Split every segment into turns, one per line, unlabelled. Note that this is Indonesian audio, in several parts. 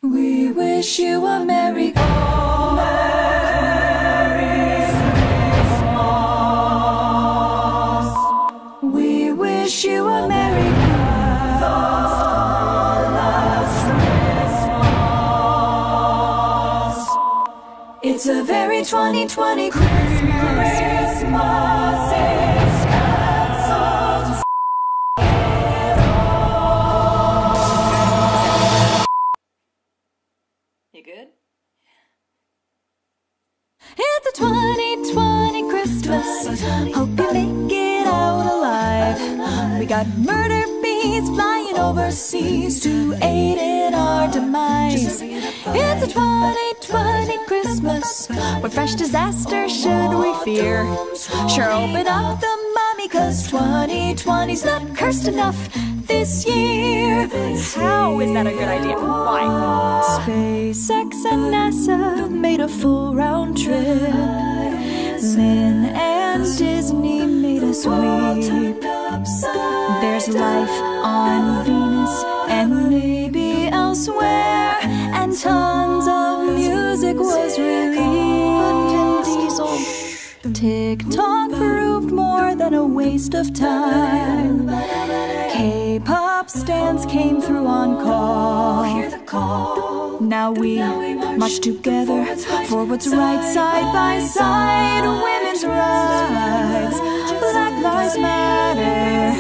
We wish you a Merry Christmas. We wish you a Merry Christmas. It's a very 2020 Christmas. It's cancelled.
You good?
It's a 2020 Christmas. Hope you make it out alive. We got murder bees flying overseas to aid in our demise. It's a 2020 Christmas. What fresh disaster should we fear? Sure, open up the mummy, 'cause 2020's not cursed enough this year.
How is that a good idea? Why?
SpaceX and NASA made a full round trip. Lynn and Disney made us weep. There's life on Venus and maybe elsewhere, and tons of music was released. TikTok proved more than a waste of time. K-pop stans came through on call. Now we march together for what's right, side by side. Women's rights, Black Lives Matter,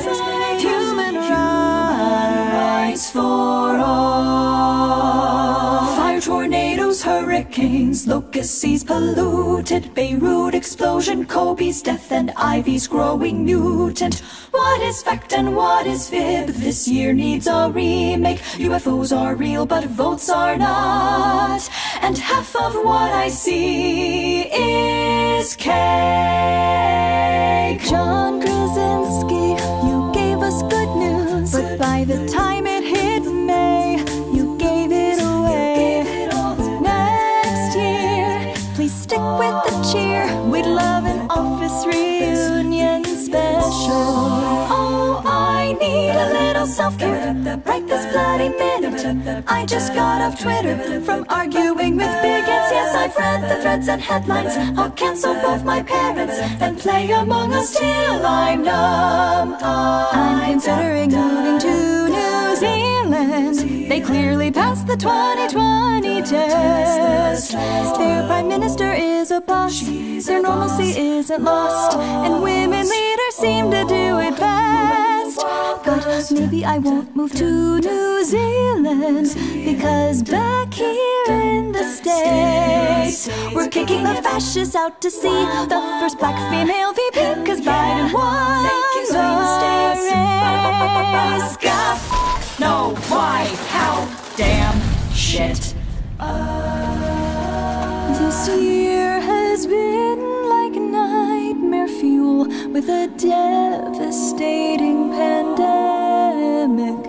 human rights for all. Fire, tornadoes, hurricanes, locust seas polluted, Beirut explosion, Kobe's death, and Ivy's growing mutant. What is fact and what is fib? This year needs a remake. UFOs are real, but votes are not. And half of what I see is cake. John Krasinski, you gave us good news, but by the time it hit May, you gave it away. Next year, please stick with the cheer. We'd love an office reunion special. Oh, I need a little self-care right this bloody minute. I just got off Twitter from arguing with bigots. Yes, I've read the threads and headlines. I'll cancel both my parents and play Among Us till I'm numb. I'm considering moving to New Zealand. They clearly passed the 2020 test. Their prime minister is a boss. Their normalcy isn't lost, and women leaders seem to do it best. But maybe I won't move to New Zealand, because back here in the States, we're kicking the fascists out to sea. The first black female VP, 'cause Biden won the race.
No, why? How? Damn shit.
This year has been like nightmare fuel, with a devastating pandemic.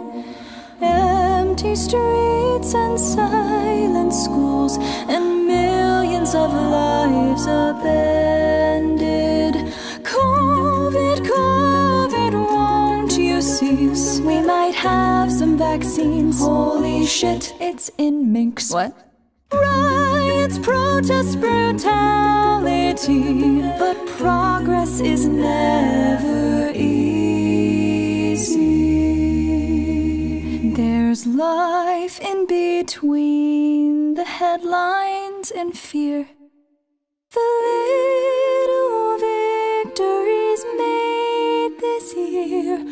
Empty streets and silent schools, and millions of lives upended. COVID, COVID, won't you cease? We might have some vaccines. Holy shit, it's in Minx.
What?
Riots, protests, brutality, but progress is never easy. There's life in between the headlines and fear. The little victories made this year.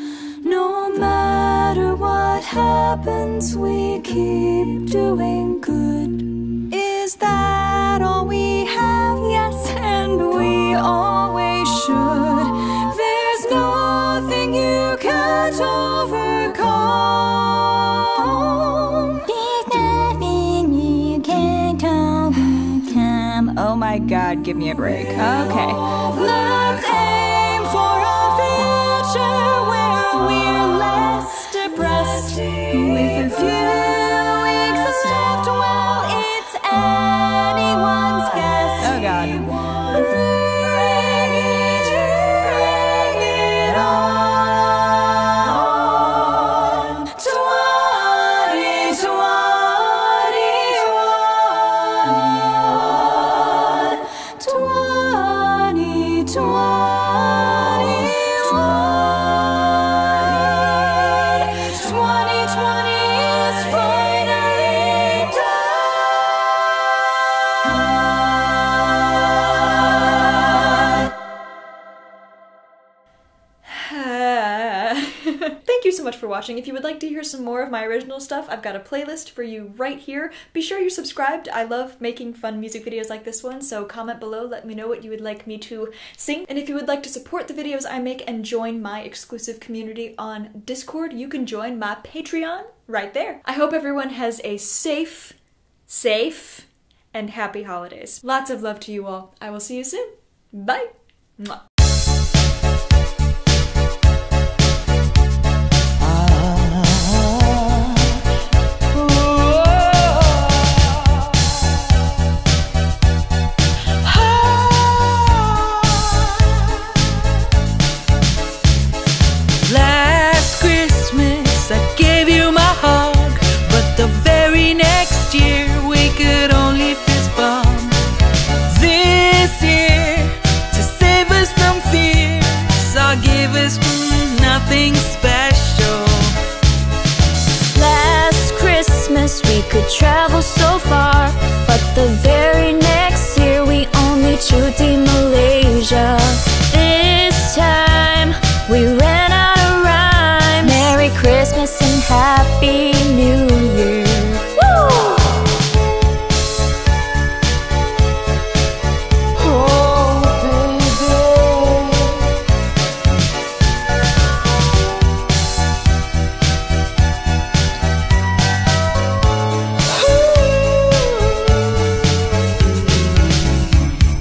No matter what happens, we keep doing good. Is that all we have? Yes, and we always should. There's nothing you can't overcome. There's nothing you can't overcome.
Oh my god, give me a break. Okay.
Let's aim for a future where we're less depressed. With a few weeks left, well, it's anyone's guess.
Oh god.
Bring it on. 2020.
Thank you so much for watching. If you would like to hear some more of my original stuff, I've got a playlist for you right here. Be sure you're subscribed. I love making fun music videos like this one, so comment below, let me know what you would like me to sing. And if you would like to support the videos I make and join my exclusive community on Discord, you can join my Patreon right there. I hope everyone has a safe, and happy holidays. Lots of love to you all. I will see you soon. Bye. Mwah.
Last Christmas I gave you my hug, but the very next year we could only fist bump. This year, to save us from fears, I'll give us nothing special.
Last Christmas we could travel so far, but the very next year we only chose Malaysia. This time we ran out of rhymes. Merry Christmas and Happy New Year. Woo! Oh, baby.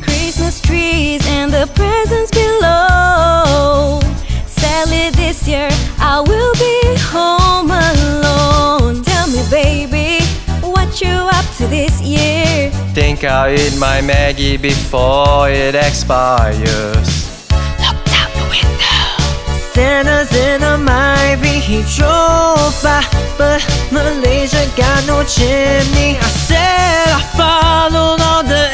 Christmas trees and the presents below. Sadly this year I will be home alone. Tell me baby, what you up to this year?
Think I'll eat my Maggie before it expires.
Look out the window.
Santa's in a Myvi, he drove by, but Malaysia got no chimney. I said I followed all the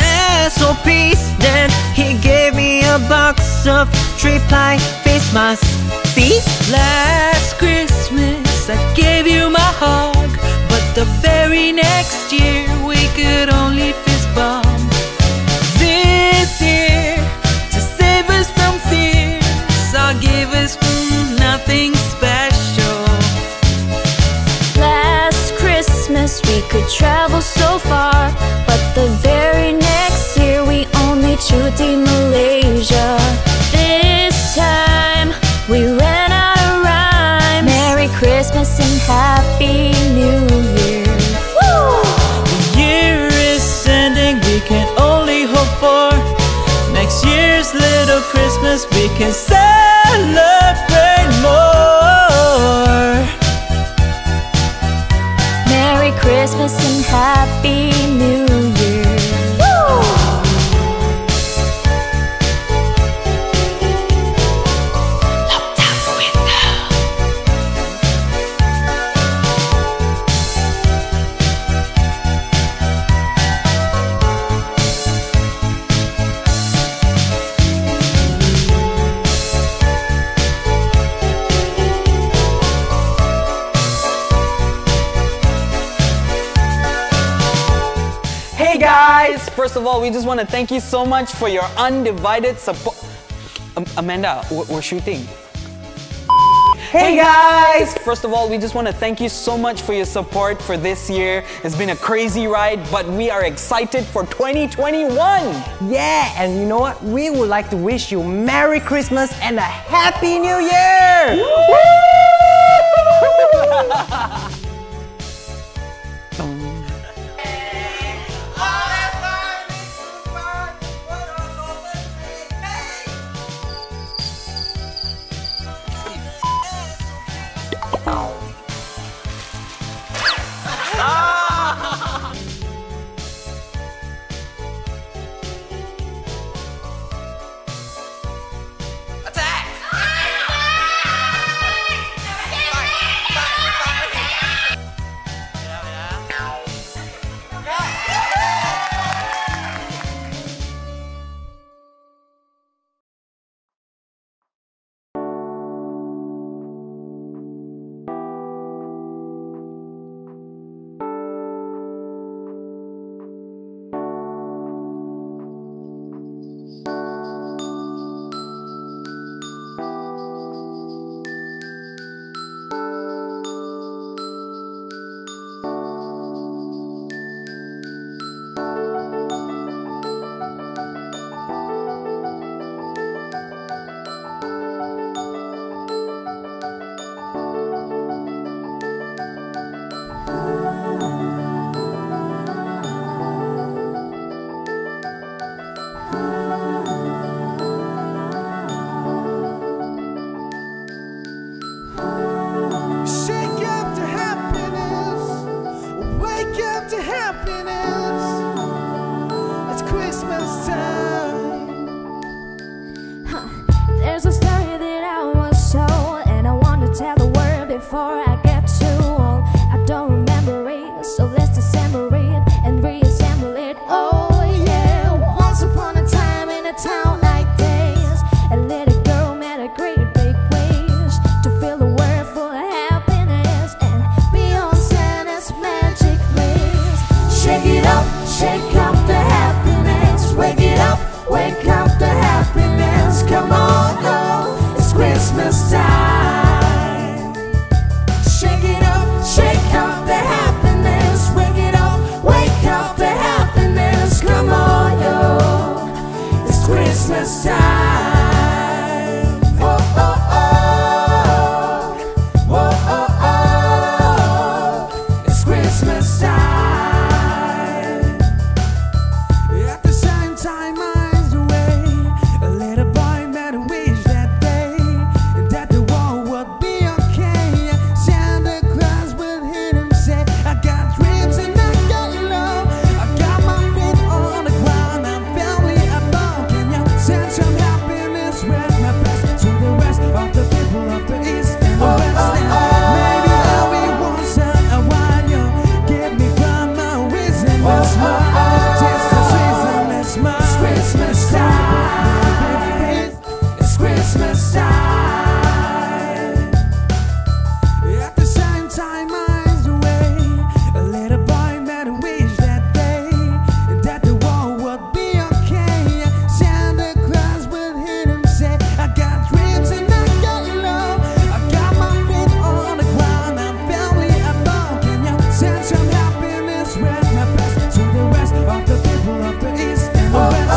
SOPs. Then he gave me a box of 3-ply face masks. See? Last Christmas I gave you my hug, but the very next year we could only fist bump. This year, to save us from fears, I'll give us nothing special.
Last Christmas we could travel so far, but the very next year we only chose Malaysia. This time we ran out of rhymes. Merry Christmas and Happy New Year. Woo!
The year is ending, we can only hope for next year's little Christmas we can celebrate more.
Merry Christmas and Happy New Year. Woo! Look out the window.
Hey guys! First of all, we just want to thank you so much for your undivided support. Amanda, we're shooting. Hey guys! First of all, we just want to thank you so much for your support for this year. It's been a crazy ride, but we are excited for 2021!
Yeah, and you know what? We would like to wish you Merry Christmas and a Happy New Year!
Attack!
before I get too old. I don't remember it, so let's disassemble it and reassemble it. Oh yeah, once upon a time in a town like this, a little girl made a great big wish to fill the world full of happiness and beyond Santa's magic list. Shake it up, shake up the happiness. Wake it up, wake up the happiness. Come on, oh, it's Christmas time. Shake it up, shake up the happiness. Wake it up, wake up the happiness. Come on, yo, it's Christmas time. Oh, oh, oh, oh, oh, oh, it's Christmas time. At the same time, miles away, a little boy made a wish that day, that the world would be okay. Santa Claus would hit him, say, I got dreams and I got love. I got my feet on the ground, I'm family above. Can you send some happiness with my best to the rest of the people of the East and the West? Maybe I'll be once in a while. You give me grandma reason to smile. Tis the season, let's smile. It's Christmas time. It's Christmas time. At the same time, miles away, a little boy made a wish that day, that the world would be okay. Santa Claus would hit him, say, I got dreams and I got love. I got my feet on the ground, I'm family above. Can you send some happiness with my best to the rest of the people of the East and the West?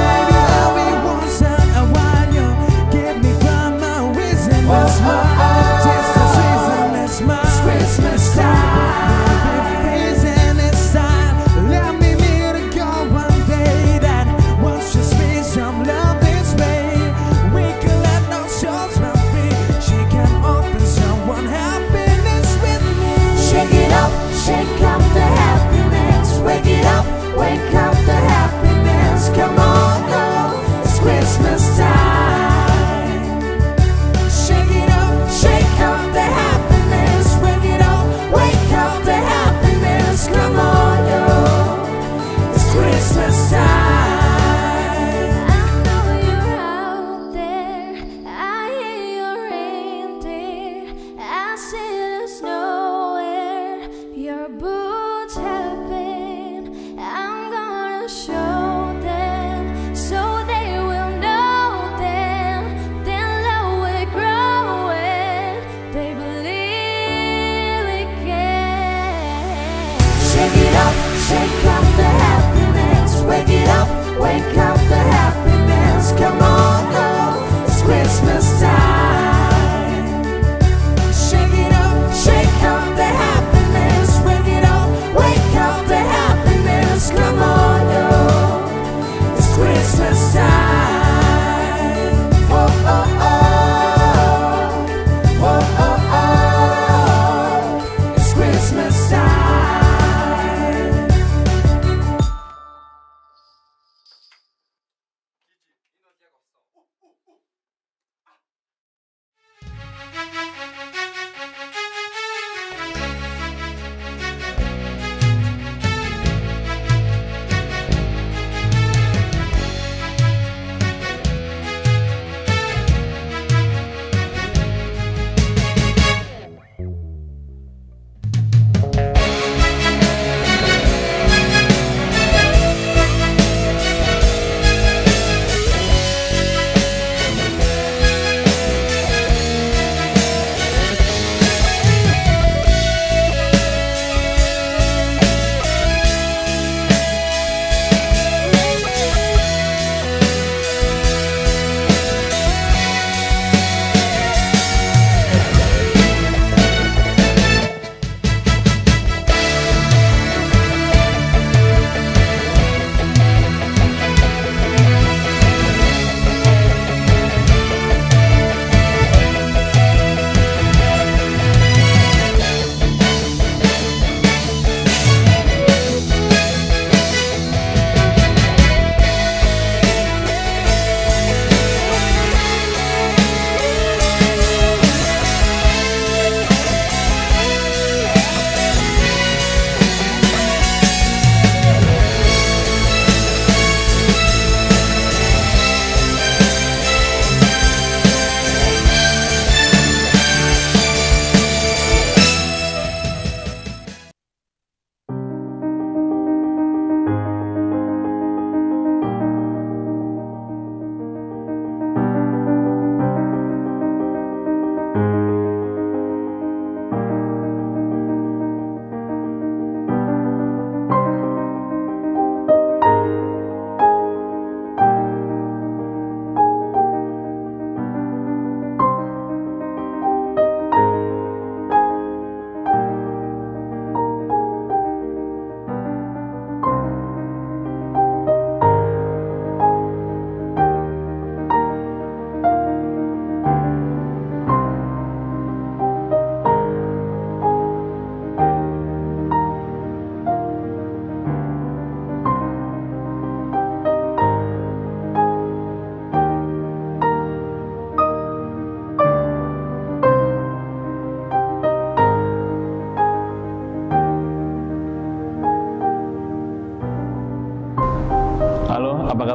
Maybe I'll be once in a while. You give me grandma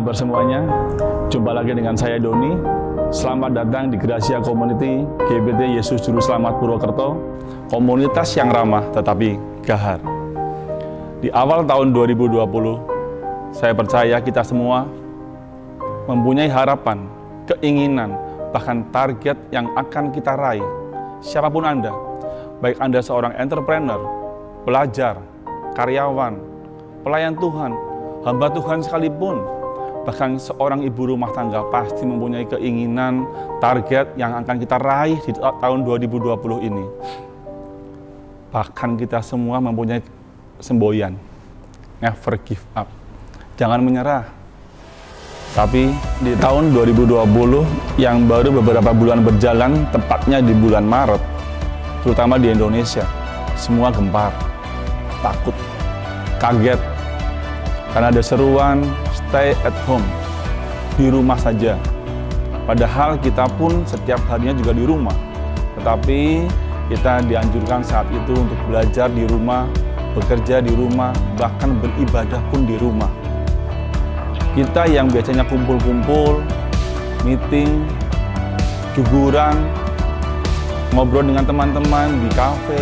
kabar semuanya? Jumpa lagi dengan saya Doni. Selamat datang di Gracia Community GBT Yesus Juru Selamat Purwokerto, komunitas yang ramah tetapi gahar. Di awal tahun 2020, saya percaya kita semua mempunyai harapan, keinginan, bahkan target yang akan kita raih. Siapapun Anda, baik Anda seorang entrepreneur, pelajar, karyawan, pelayan Tuhan, hamba Tuhan sekalipun, bahkan seorang ibu rumah tangga pasti mempunyai keinginan, target yang akan kita raih di tahun 2020 ini. Bahkan kita semua mempunyai semboyan, never give up, jangan menyerah. Tapi di tahun 2020 yang baru beberapa bulan berjalan, tepatnya di bulan Maret, terutama di Indonesia, semua gempar, takut, kaget, karena ada seruan stay at home, di rumah saja. Padahal kita pun setiap harinya juga di rumah. Tetapi kita dianjurkan saat itu untuk belajar di rumah, bekerja di rumah, bahkan beribadah pun di rumah. Kita yang biasanya kumpul-kumpul, meeting, hiburan, ngobrol dengan teman-teman di kafe,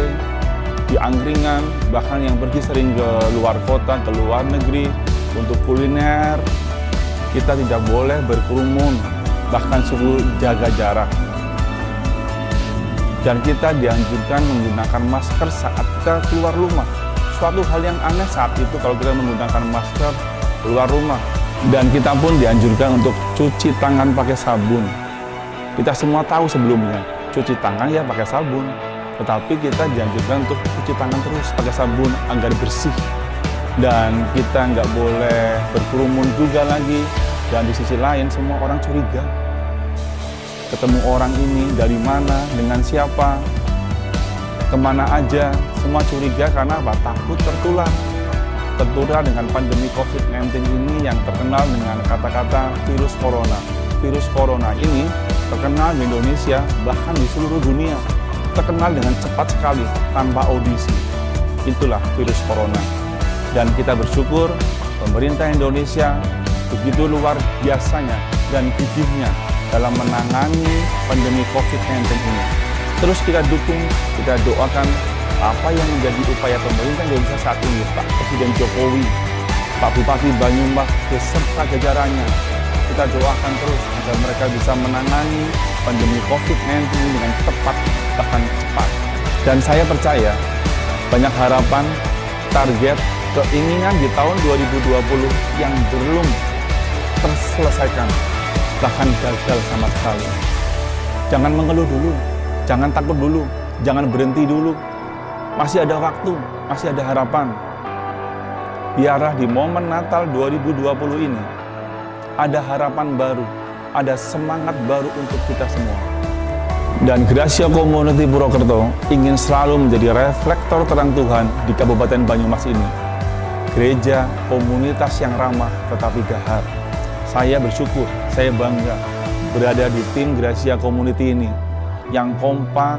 di angkringan, bahkan yang pergi sering ke luar kota, ke luar negeri untuk kuliner, kita tidak boleh berkerumun, bahkan suruh jaga jarak. Dan kita dianjurkan menggunakan masker saat kita keluar rumah. Suatu hal yang aneh saat itu kalau kita menggunakan masker keluar rumah. Dan kita pun dianjurkan untuk cuci tangan pakai sabun. Kita semua tahu sebelumnya, cuci tangan ya pakai sabun. Tetapi kita dianjurkan untuk cuci tangan terus pakai sabun agar bersih. Dan kita nggak boleh berkerumun juga lagi. Dan di sisi lain semua orang curiga. Ketemu orang ini dari mana, dengan siapa, kemana aja, semua curiga karena apa? Takut tertular. Tertular dengan pandemi COVID-19 ini yang terkenal dengan kata-kata virus corona. Virus corona ini terkenal di Indonesia, bahkan di seluruh dunia. Terkenal dengan cepat sekali, tanpa audisi. Itulah virus corona. Dan kita bersyukur pemerintah Indonesia begitu luar biasanya dan gigihnya dalam menangani pandemi COVID-19 ini. Terus kita dukung, kita doakan apa yang menjadi upaya pemerintah Indonesia saat ini, Pak Presiden Jokowi, Pak Bupati Banyumas, beserta jajarannya. Kita doakan terus agar mereka bisa menangani pandemi COVID-19 dengan tepat, bahkan cepat. Dan saya percaya banyak harapan, target, keinginan di tahun 2020 yang belum terselesaikan, bahkan gagal sama sekali. Jangan mengeluh dulu, jangan takut dulu, jangan berhenti dulu. Masih ada waktu, masih ada harapan. Biarlah di momen Natal 2020 ini ada harapan baru, ada semangat baru untuk kita semua. Dan Gracia Community Purwokerto ingin selalu menjadi reflektor terang Tuhan di Kabupaten Banyumas ini. Gereja, komunitas yang ramah tetapi gahar. Saya bersyukur, saya bangga berada di tim Gracia Community ini yang kompak,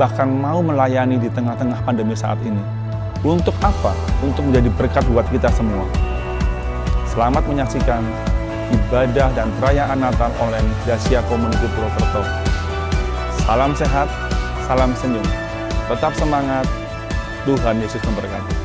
bahkan mau melayani di tengah-tengah pandemi saat ini. Untuk apa? Untuk menjadi berkat buat kita semua. Selamat menyaksikan ibadah dan perayaan Natal online Gracia Community Purwokerto. Salam sehat, salam senyum. Tetap semangat, Tuhan Yesus memberkati.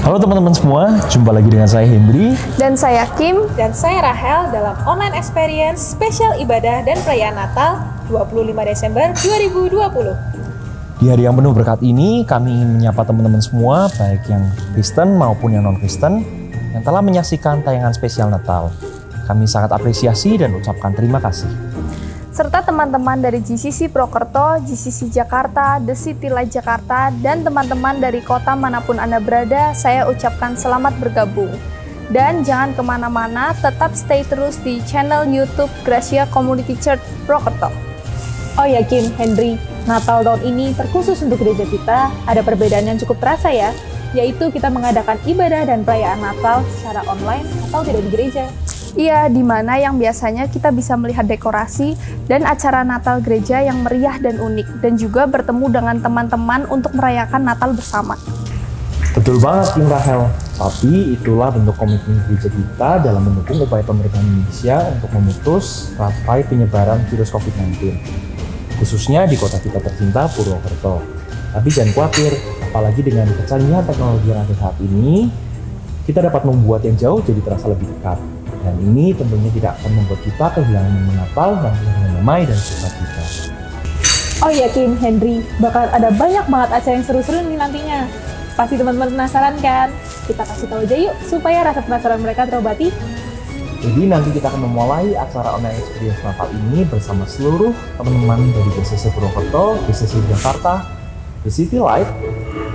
Halo teman-teman semua, jumpa lagi dengan saya Hendri
dan saya Kim dan saya Rahel dalam online experience spesial ibadah dan perayaan Natal 25 Desember 2020.
Di hari yang penuh berkat ini, kami ingin menyapa teman-teman semua, baik yang Kristen maupun yang non-Kristen, yang telah menyaksikan tayangan spesial Natal. Kami sangat apresiasi dan ucapkan terima kasih.
Serta teman-teman dari GCC Purwokerto, GCC Jakarta, The City Light Jakarta, dan teman-teman dari kota manapun Anda berada, saya ucapkan selamat bergabung. Dan jangan kemana-mana, tetap stay terus di channel YouTube Gracia Community Church Purwokerto.
Oh ya Kim, Henry, Natal tahun ini terkhusus untuk gereja kita, ada perbedaan yang cukup terasa ya.
yaitu kita mengadakan ibadah dan perayaan Natal secara online atau tidak di gereja. Iya, di mana yang biasanya kita bisa melihat dekorasi dan acara Natal gereja yang meriah dan unik, dan juga bertemu dengan teman-teman untuk merayakan Natal bersama.
Betul banget, Kim Rahel. Tapi itulah bentuk komitmen gereja kita dalam mendukung upaya pemerintah Indonesia untuk memutus rantai penyebaran virus COVID-19, khususnya di kota kita tercinta, Purwokerto. Tapi jangan khawatir, apalagi dengan kecanggihan teknologi yang ada saat ini, kita dapat membuat yang jauh jadi terasa lebih dekat. Dan ini tentunya tidak akan membuat kita kehilangan momen Natal dan kehilangan damai dan sukacita.
Oh ya Kim, Henry, bakal ada banyak banget acara yang seru-seru nih nantinya. Pasti teman-teman penasaran kan? Kita kasih tahu aja yuk, supaya rasa penasaran mereka terobati.
Jadi nanti kita akan memulai acara online experience Natal ini bersama seluruh teman-teman dari GCC Purwokerto, GCC Jakarta, The City Light,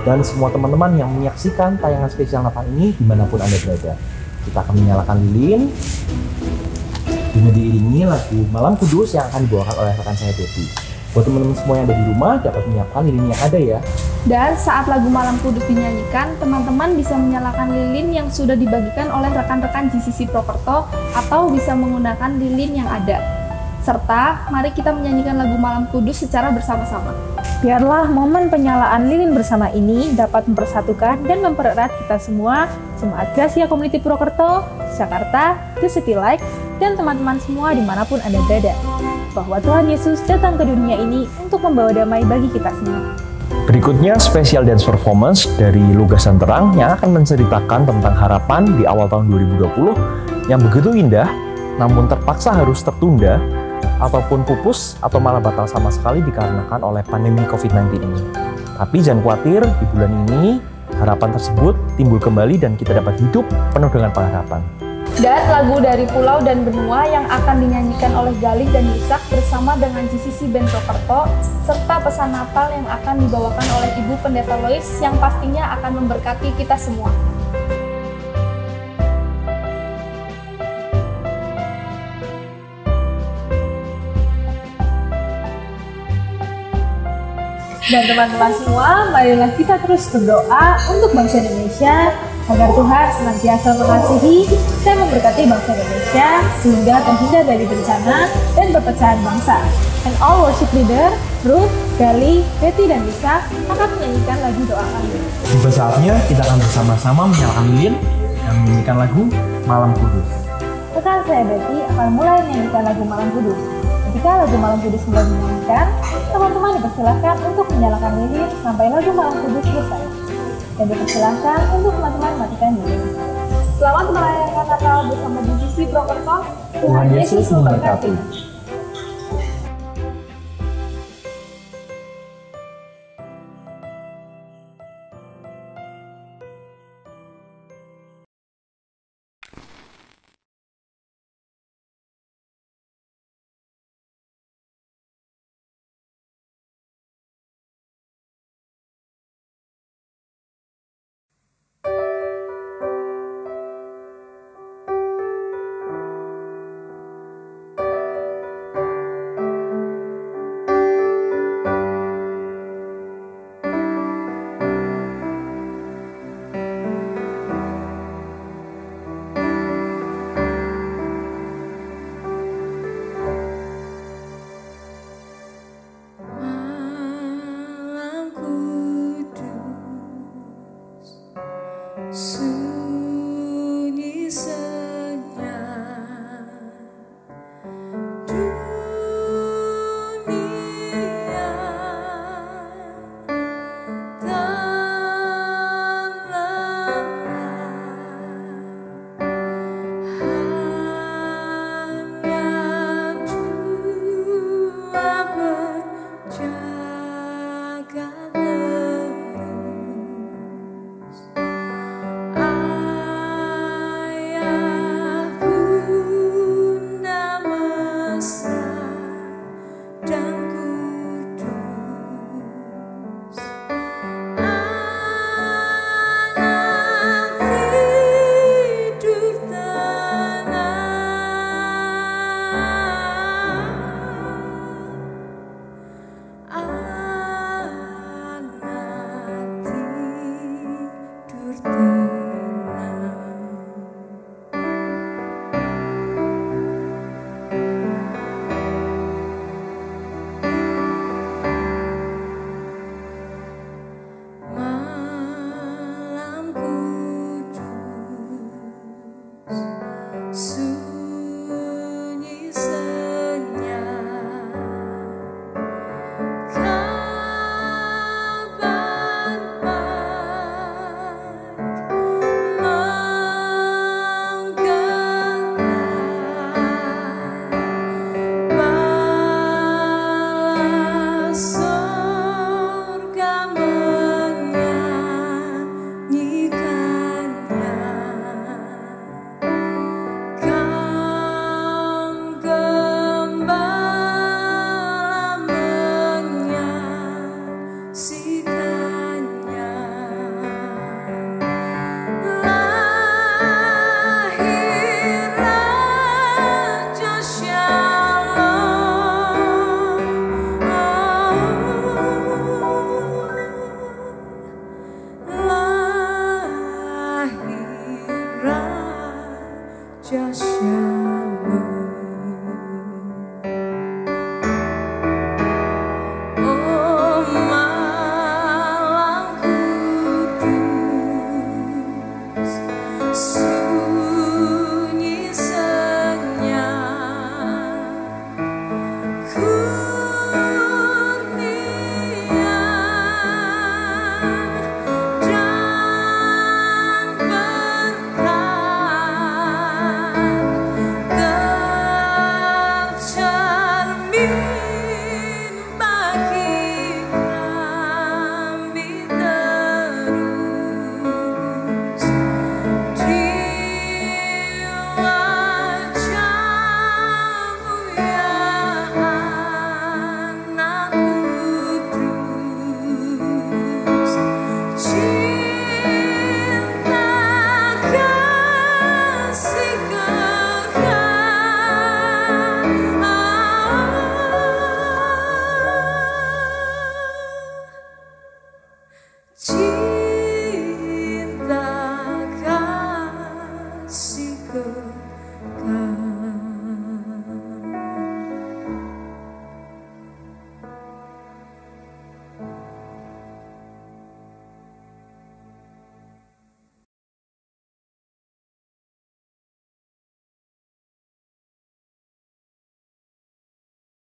dan semua teman-teman yang menyaksikan tayangan spesial Natal ini dimanapun Anda berada. Kita akan menyalakan lilin dengan diiringi lagu Malam Kudus yang akan dibawakan oleh rekan saya Devi. Buat teman-teman semua yang ada di rumah dapat menyiapkan lilin yang ada ya.
Dan saat lagu Malam Kudus dinyanyikan, teman-teman bisa menyalakan lilin yang sudah dibagikan oleh rekan-rekan GCC Purwokerto atau bisa menggunakan lilin yang ada. Serta mari kita menyanyikan lagu Malam Kudus secara bersama-sama. Biarlah momen penyalaan lilin bersama ini dapat mempersatukan dan mempererat kita semua, Jemaat Gracia Community Purwokerto, Jakarta, The City Light, dan teman-teman semua dimanapun Anda berada. Bahwa Tuhan Yesus datang ke dunia ini untuk membawa damai bagi kita semua.
Berikutnya special dance performance dari Lugasan Terang yang akan menceritakan tentang harapan di awal tahun 2020 yang begitu indah, namun terpaksa harus tertunda, ataupun pupus atau malah batal sama sekali dikarenakan oleh pandemi COVID-19 ini. Tapi jangan khawatir, di bulan ini harapan tersebut timbul kembali dan kita dapat hidup penuh dengan pengharapan.
Dan lagu dari Pulau dan Benua yang akan dinyanyikan oleh Galih dan Yisak bersama dengan GCC Band Purwokerto, serta pesan Natal yang akan dibawakan oleh Ibu Pendeta Lois yang pastinya akan memberkati kita semua. Dan teman-teman semua, marilah kita terus berdoa untuk bangsa Indonesia agar Tuhan senantiasa mengasihi dan memberkati bangsa Indonesia sehingga terhindar dari bencana dan perpecahan bangsa. And all worship leader, Ruth, Gali, Betty, dan Lisa akan menyanyikan lagu doa kami.
Tiba saatnya kita akan bersama-sama menyalakan lilin dan menyanyikan lagu Malam Kudus.
Rekan saya Betty akan mulai menyanyikan lagu Malam Kudus. Ketika lagu Malam Kudus mulai dinyanyikan, teman-teman dipersilakan untuk menyalakan lilin sampai lagu Malam Kudus selesai. Dan dipersilakan untuk teman-teman matikan lilin. Selamat merayakan Natal bersama GCC Purwokerto.
Tuhan Yesus memberkati.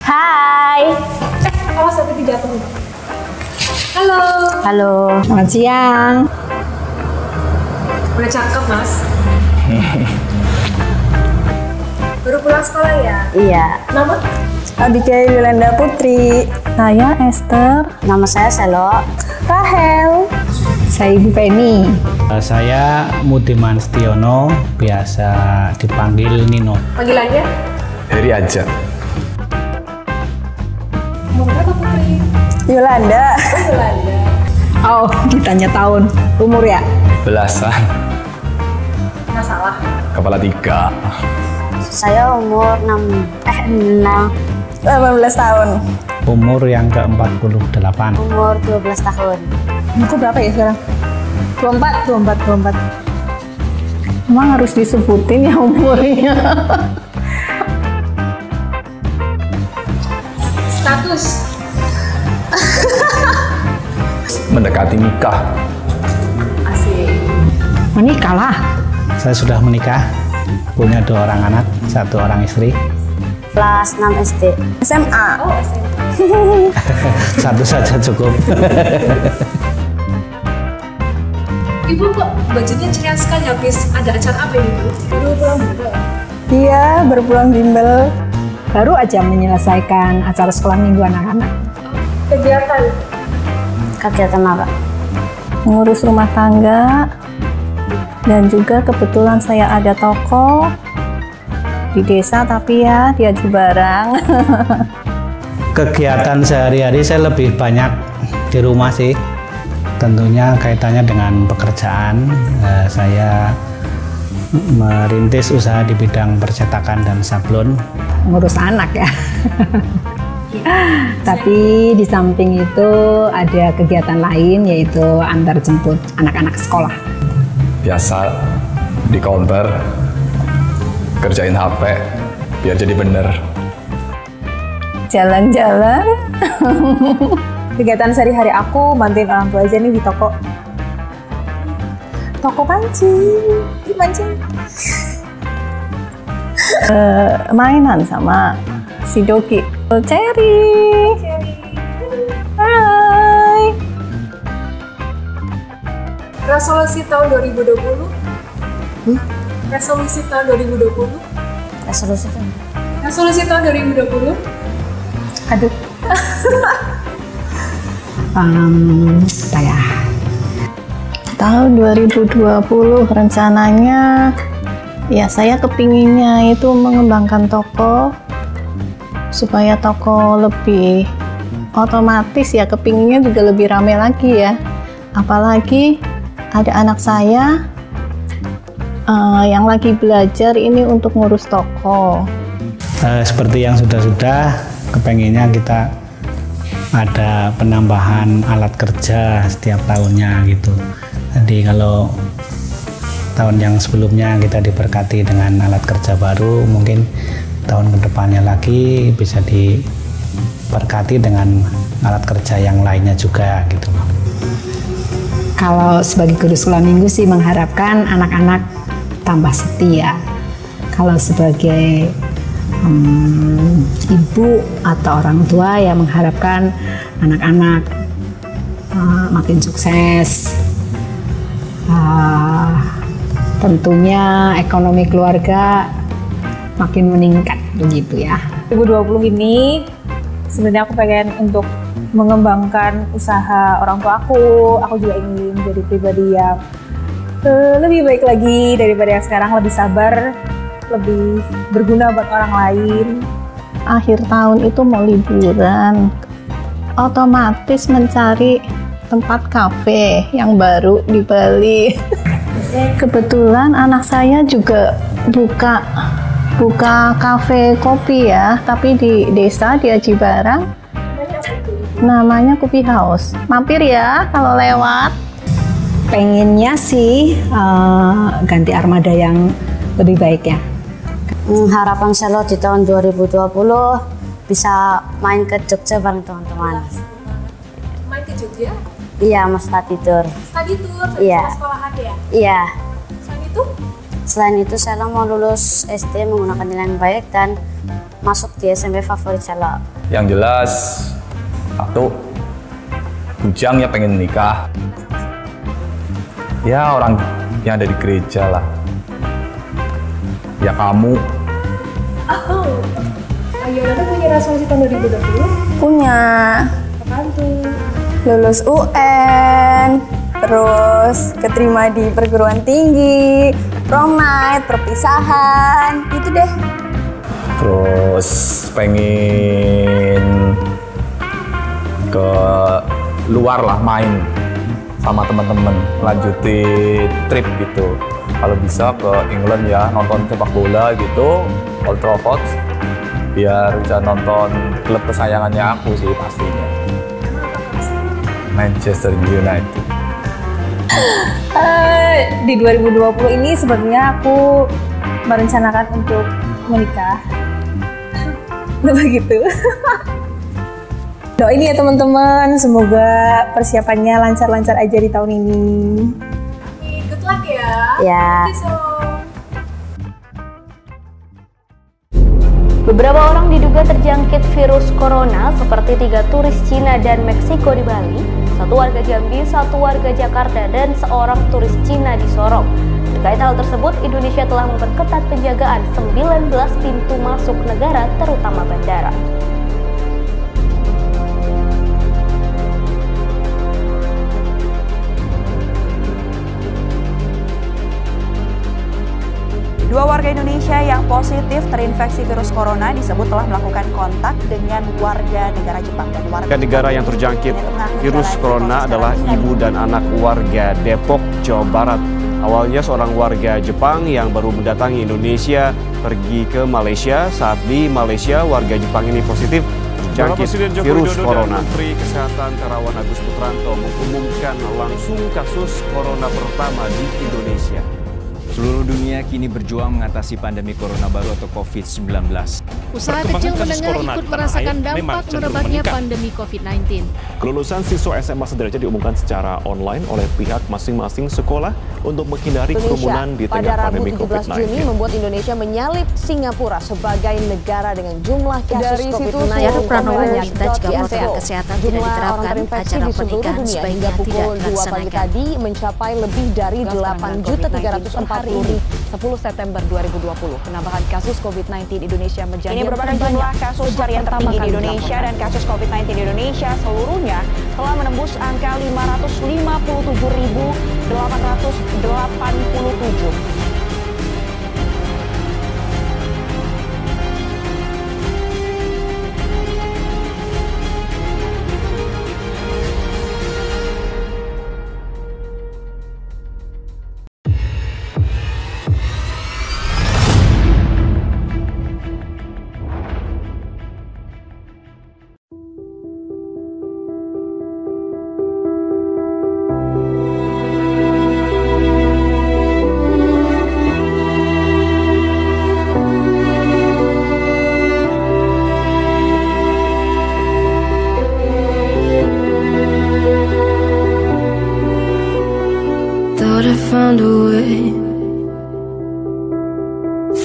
Hai.
Awas sampai jatuh. Halo.
Halo. Selamat siang.
Udah cakep, Mas. Baru pulang sekolah ya?
Iya.
Nama?
Abika Yolanda Putri. Saya Esther. Nama saya Selo. Rahel. Saya Ibu Penny.
Saya Mudiman Setiono, biasa dipanggil Nino.
Panggilannya?
Heri aja.
Umur berapa Putri?
Yolanda.
Oh, Yolanda.
Oh, ditanya tahun. Umur ya?
Belasan.
Nggak salah.
Kepala 3.
Saya umur 18 tahun.
Umur yang ke-48.
Umur 12 tahun.
Aku berapa ya sekarang? 24.
Emang harus disebutin ya umurnya?
Status?
Mendekati nikah.
Asik.
Menikah lah.
Saya sudah menikah, punya 2 orang anak, 1 orang istri.
Kelas 6 SD. SMA.
Oh, SMA.
1 saja cukup.
Ibu kok bajunya ceria sekali habis ada acara apa ini Bu? Baru pulang bimbel?
Iya, baru pulang bimbel. Baru aja menyelesaikan acara sekolah minggu anak-anak.
Kegiatan?
Kegiatan apa?
Ngurus rumah tangga. Dan juga kebetulan saya ada toko di desa tapi ya diaju barang.
Kegiatan sehari-hari saya lebih banyak di rumah sih. Tentunya kaitannya dengan pekerjaan. Saya merintis usaha di bidang percetakan dan sablon.
Ngurus anak ya. Tapi di samping itu ada kegiatan lain yaitu antar jemput anak-anak sekolah.
Biasa di counter kerjain HP biar jadi bener.
Jalan-jalan.
Kegiatan sehari-hari aku bantuin orang tua aja nih di toko. Toko pancing. Di pancing.
Mainan sama si Doki. Cherry. Hai.
Resolusi tahun 2020? Resolusi tahun 2020? Resolusi tahun 2020?
Aduh.
Tahun 2020 rencananya ya saya kepinginnya itu mengembangkan toko supaya toko lebih otomatis ya, kepinginnya juga lebih ramai lagi ya, apalagi ada anak saya yang lagi belajar ini untuk ngurus toko.
Seperti yang sudah-sudah, kepenginnya kita ada penambahan alat kerja setiap tahunnya gitu. Jadi kalau tahun yang sebelumnya kita diberkati dengan alat kerja baru, mungkin tahun kedepannya lagi bisa diberkati dengan alat kerja yang lainnya juga gitu.
Kalau sebagai guru sekolah minggu sih mengharapkan anak-anak tambah setia. Kalau sebagai ibu atau orang tua ya mengharapkan anak-anak makin sukses. Tentunya ekonomi keluarga makin meningkat begitu ya.
2020 ini sebenarnya aku pengen untuk mengembangkan usaha orang tua aku juga ingin menjadi pribadi yang lebih baik lagi daripada yang sekarang, lebih sabar, lebih berguna buat orang lain.
Akhir tahun itu mau liburan, otomatis mencari tempat kafe yang baru di Bali. Kebetulan anak saya juga buka kafe kopi ya, tapi di desa di Aji Barang. Namanya Kopi House. Mampir ya kalau lewat.
Pengennya sih ganti armada yang lebih baik ya.
Harapan Selo di tahun 2020 bisa main ke Jogja bareng teman-teman.
Main ke Jogja?
Iya, mau study tour.
Study tour?
Iya.
Sekolahan ya?
Iya.
Selain itu?
Selain itu Selo mau lulus SD menggunakan nilai yang baik dan masuk di SMP favorit Selo.
Yang jelas, satu, bujang ya pengen nikah. Ya orang yang ada di gereja lah. Ya kamu.
Ayo, Nada punya resolusi tahun 2020?
Punya.
Apaan tuh?
Lulus UN, terus keterima di perguruan tinggi, prom night, perpisahan, gitu deh.
Terus pengen ke luar lah main sama teman-teman, lanjutin trip gitu. Kalau bisa ke England ya, nonton sepak bola gitu, Old Trafford, biar bisa nonton klub kesayangannya aku sih pastinya. Manchester United.
Di 2020 ini sebenarnya aku merencanakan untuk menikah. Begitu. Doain ya teman-teman, semoga persiapannya lancar-lancar aja di tahun ini.
Good luck ya.
Ya.
Beberapa orang diduga terjangkit virus corona seperti 3 turis Cina dan Meksiko di Bali, 1 warga Jambi, 1 warga Jakarta, dan seorang turis Cina di Sorong. Terkait hal tersebut, Indonesia telah memperketat penjagaan 19 pintu masuk negara, terutama bandara.
Dua warga Indonesia yang positif terinfeksi virus corona disebut telah melakukan kontak dengan warga negara Jepang dan warga
negara yang terjangkit virus corona adalah ibu dan anak warga Depok, Jawa Barat. Awalnya seorang warga Jepang yang baru mendatangi Indonesia pergi ke Malaysia. Saat di Malaysia, warga Jepang ini positif terjangkit virus corona. Menteri Kesehatan Terawan Agus Putranto mengumumkan langsung kasus corona pertama di Indonesia.
Seluruh dunia kini berjuang mengatasi pandemi corona baru atau COVID-19.
Usaha kecil menengah ikut merasakan dampak merebaknya pandemi COVID-19.
Kelulusan siswa SMA sederajat diumumkan secara online oleh pihak masing-masing sekolah untuk menghindari kerumunan di tengah pandemi COVID-19.
Pada Rabu 17 Juni membuat Indonesia menyalip Singapura sebagai negara dengan jumlah kasus COVID-19.
Jarod Pranowo meminta jika protokol kesehatan tidak diterapkan, acara pernikahan sebaiknya tidak dilaksanakan.
Tadi mencapai lebih dari 8.340.000. 10 September 2020, penambahan kasus COVID-19 Indonesia menjadi
ini merupakan jumlah kasus harian tertinggi di Indonesia dan kasus COVID-19 di Indonesia seluruhnya telah menembus angka 557.887.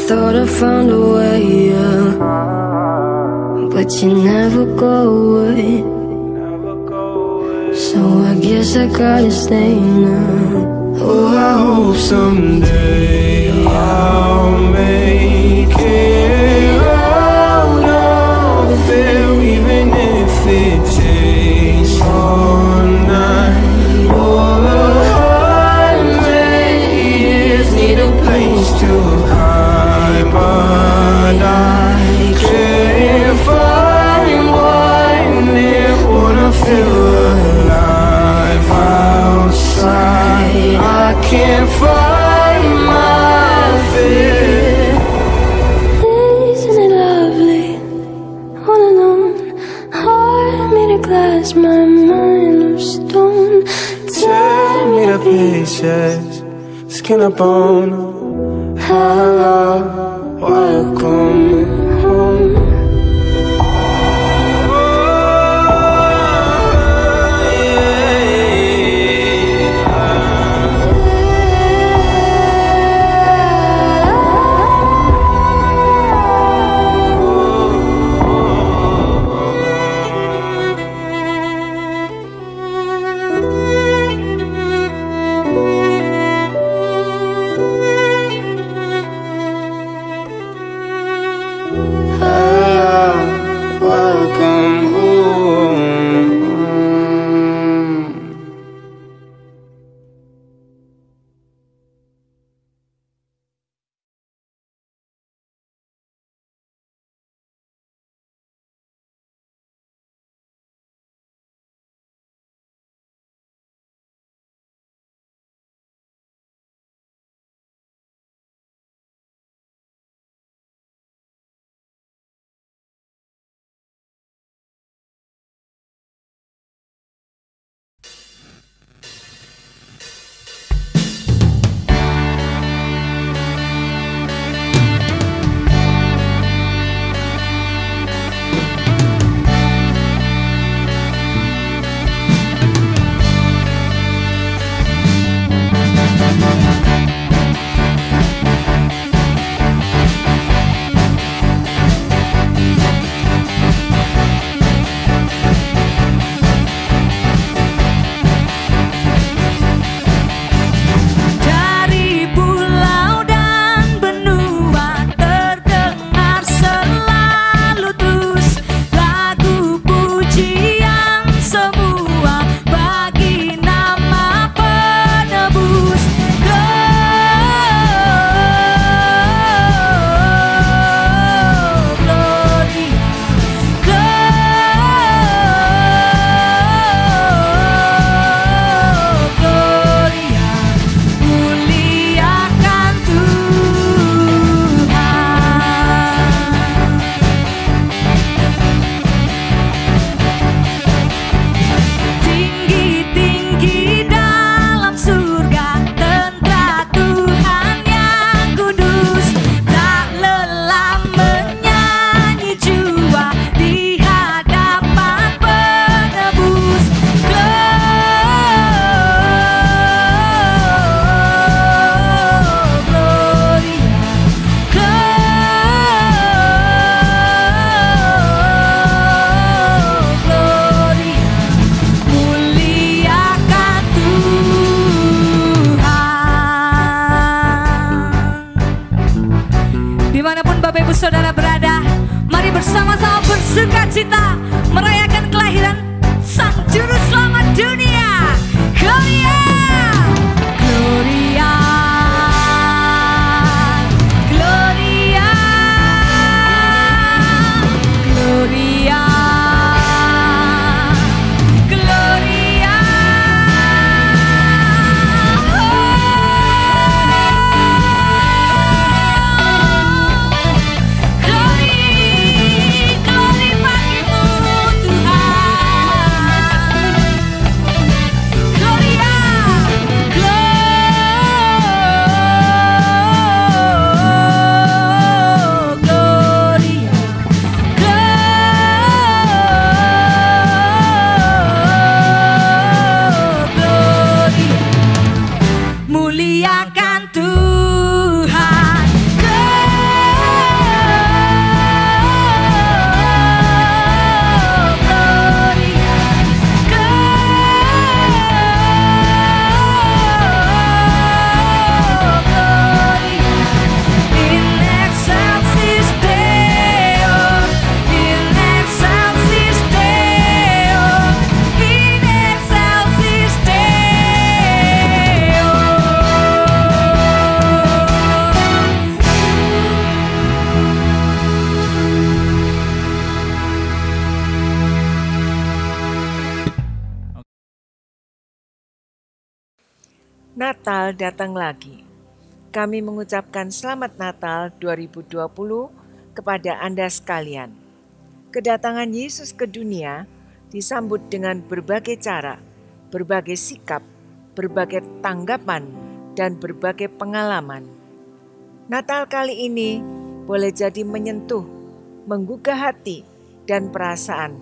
Thought I found a way, yeah. But you never go away. So I guess I gotta stay now. Oh, I hope someday I'll make it out of there, even if it takes all night or 100 years. Need a place to hide, but I can't find one there. Wanna feel alive outside. I can't find my fear. Isn't it lovely? On and on. Heart made of glass, my mind of stone. Tear me to pieces, skin and bone. Hello, welcome home.
sukacita merayakan kelahiran Sang Juru Selamat dunia. Gloria, Gloria, Gloria, Gloria, Gloria. Muliakan Tuhan. In excelsis Deo, in excelsis Deo, in excelsis Deo.
Natal datang lagi. Kami mengucapkan Selamat Natal 2020 kepada Anda sekalian. Kedatangan Yesus ke dunia disambut dengan berbagai cara, berbagai sikap, berbagai tanggapan, dan berbagai pengalaman. Natal kali ini boleh jadi menyentuh, menggugah hati dan perasaan,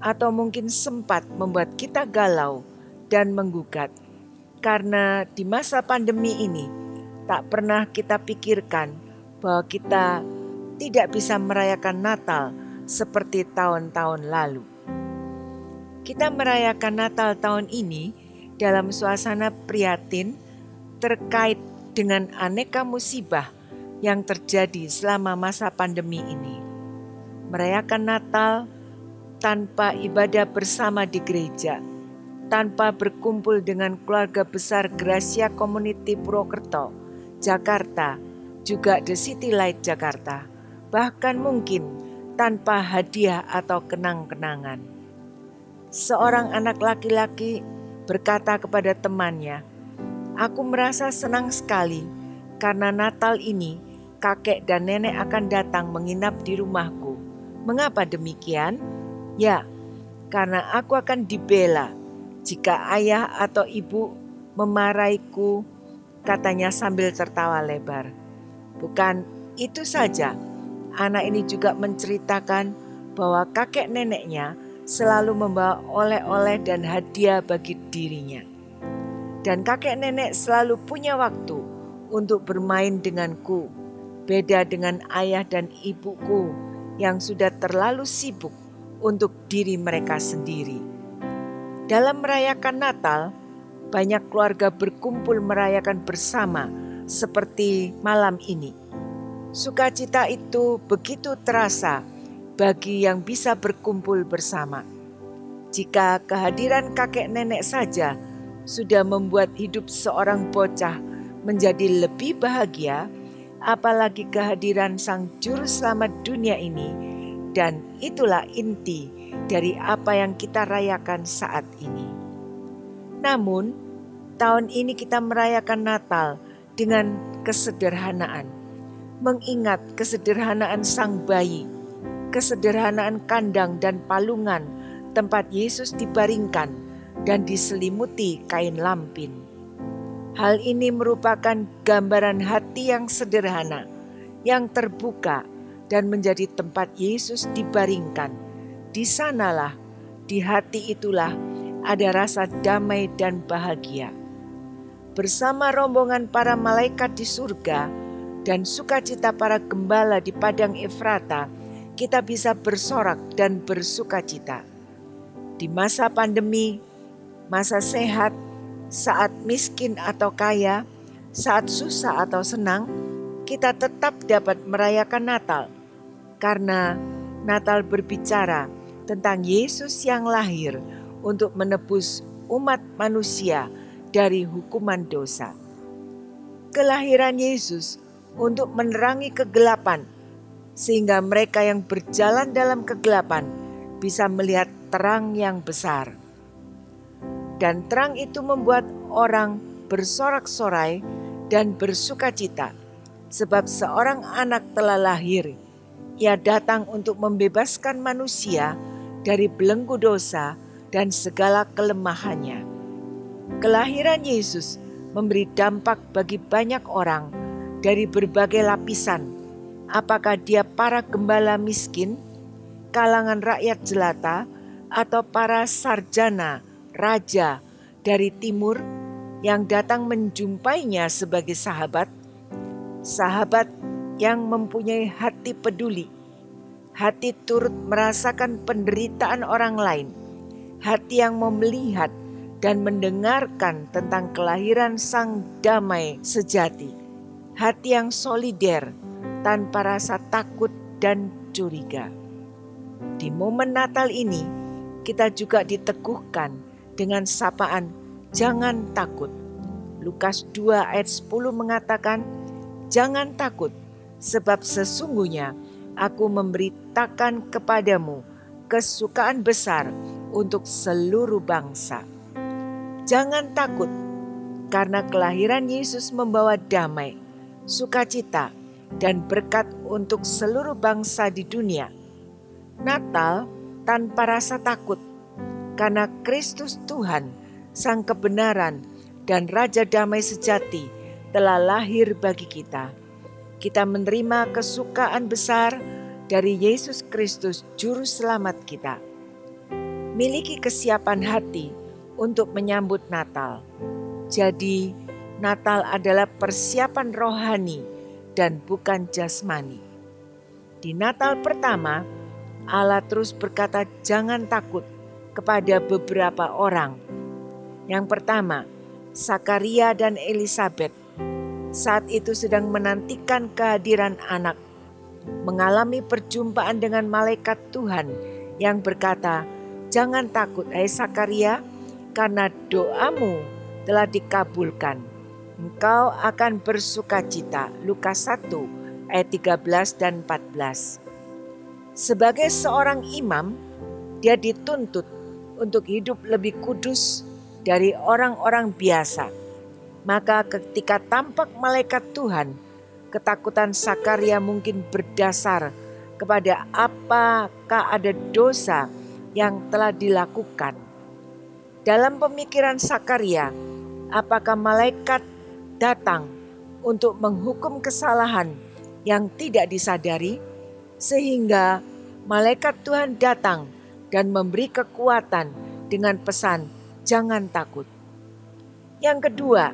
atau mungkin sempat membuat kita galau dan menggugat. Karena di masa pandemi ini tak pernah kita pikirkan bahwa kita tidak bisa merayakan Natal seperti tahun-tahun lalu. Kita merayakan Natal tahun ini dalam suasana prihatin terkait dengan aneka musibah yang terjadi selama masa pandemi ini. Merayakan Natal tanpa ibadah bersama di gereja, tanpa berkumpul dengan keluarga besar Gracia Community Purwokerto, Jakarta, juga The City Light Jakarta, bahkan mungkin tanpa hadiah atau kenang-kenangan. Seorang anak laki-laki berkata kepada temannya, "Aku merasa senang sekali karena Natal ini kakek dan nenek akan datang menginap di rumahku. Mengapa demikian? Ya, karena aku akan dibela jika ayah atau ibu memarahiku," katanya sambil tertawa lebar. Bukan itu saja, anak ini juga menceritakan bahwa kakek neneknya selalu membawa oleh-oleh dan hadiah bagi dirinya. Dan kakek nenek selalu punya waktu untuk bermain denganku, beda dengan ayah dan ibuku yang sudah terlalu sibuk untuk diri mereka sendiri. Dalam merayakan Natal, banyak keluarga berkumpul merayakan bersama seperti malam ini. Sukacita itu begitu terasa bagi yang bisa berkumpul bersama. Jika kehadiran kakek nenek saja sudah membuat hidup seorang bocah menjadi lebih bahagia, apalagi kehadiran Sang Juru Selamat dunia ini, dan itulah inti dari apa yang kita rayakan saat ini. Namun, tahun ini kita merayakan Natal dengan kesederhanaan, mengingat kesederhanaan sang bayi, kesederhanaan kandang dan palungan tempat Yesus dibaringkan dan diselimuti kain lampin. Hal ini merupakan gambaran hati yang sederhana, yang terbuka dan menjadi tempat Yesus dibaringkan. Di sanalah, di hati itulah ada rasa damai dan bahagia. Bersama rombongan para malaikat di surga dan sukacita para gembala di padang Efrata, kita bisa bersorak dan bersukacita. Di masa pandemi, masa sehat, saat miskin atau kaya, saat susah atau senang, kita tetap dapat merayakan Natal. Karena Natal berbicara tentang Yesus yang lahir untuk menebus umat manusia dari hukuman dosa. Kelahiran Yesus untuk menerangi kegelapan, sehingga mereka yang berjalan dalam kegelapan bisa melihat terang yang besar. Dan terang itu membuat orang bersorak-sorai dan bersukacita, sebab seorang anak telah lahir. Ia datang untuk membebaskan manusia dari belenggu dosa dan segala kelemahannya. Kelahiran Yesus memberi dampak bagi banyak orang dari berbagai lapisan, apakah dia para gembala miskin, kalangan rakyat jelata, atau para sarjana, raja dari timur yang datang menjumpainya sebagai sahabat yang mempunyai hati peduli, hati turut merasakan penderitaan orang lain, hati yang mau melihat dan mendengarkan tentang kelahiran Sang Damai sejati, hati yang solider tanpa rasa takut dan curiga. Di momen Natal ini, kita juga diteguhkan dengan sapaan jangan takut. Lukas 2 ayat 10 mengatakan, jangan takut, sebab sesungguhnya aku memberitakan kepadamu kesukaan besar untuk seluruh bangsa. Jangan takut, karena kelahiran Yesus membawa damai, sukacita, dan berkat untuk seluruh bangsa di dunia. Natal tanpa rasa takut, karena Kristus Tuhan, Sang Kebenaran, dan Raja Damai Sejati telah lahir bagi kita. Kita menerima kesukaan besar dari Yesus Kristus, Juru Selamat kita. Miliki kesiapan hati untuk menyambut Natal. Jadi, Natal adalah persiapan rohani dan bukan jasmani. Di Natal pertama, Allah terus berkata jangan takut kepada beberapa orang. Yang pertama, Zakaria dan Elisabet saat itu sedang menantikan kehadiran anak, mengalami perjumpaan dengan malaikat Tuhan yang berkata, jangan takut hai Zakaria, karena doamu telah dikabulkan. Engkau akan bersukacita. Lukas 1 ayat 13 dan 14. Sebagai seorang imam, dia dituntut untuk hidup lebih kudus dari orang-orang biasa. Maka ketika tampak malaikat Tuhan, ketakutan Zakaria mungkin berdasar kepada apakah ada dosa yang telah dilakukan. Dalam pemikiran Zakaria, apakah malaikat datang untuk menghukum kesalahan yang tidak disadari, sehingga malaikat Tuhan datang dan memberi kekuatan dengan pesan jangan takut. Yang kedua,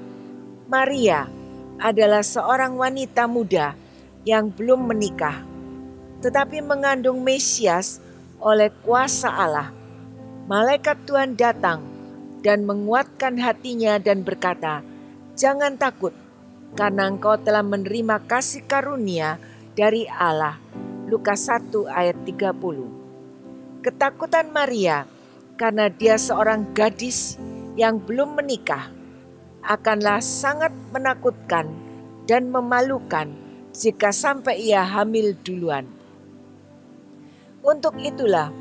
Maria adalah seorang wanita muda yang belum menikah, tetapi mengandung Mesias oleh kuasa Allah. Malaikat Tuhan datang dan menguatkan hatinya dan berkata, jangan takut, karena engkau telah menerima kasih karunia dari Allah. Lukas 1 ayat 30. Ketakutan Maria karena dia seorang gadis yang belum menikah akanlah sangat menakutkan dan memalukan jika sampai ia hamil duluan. Untuk itulah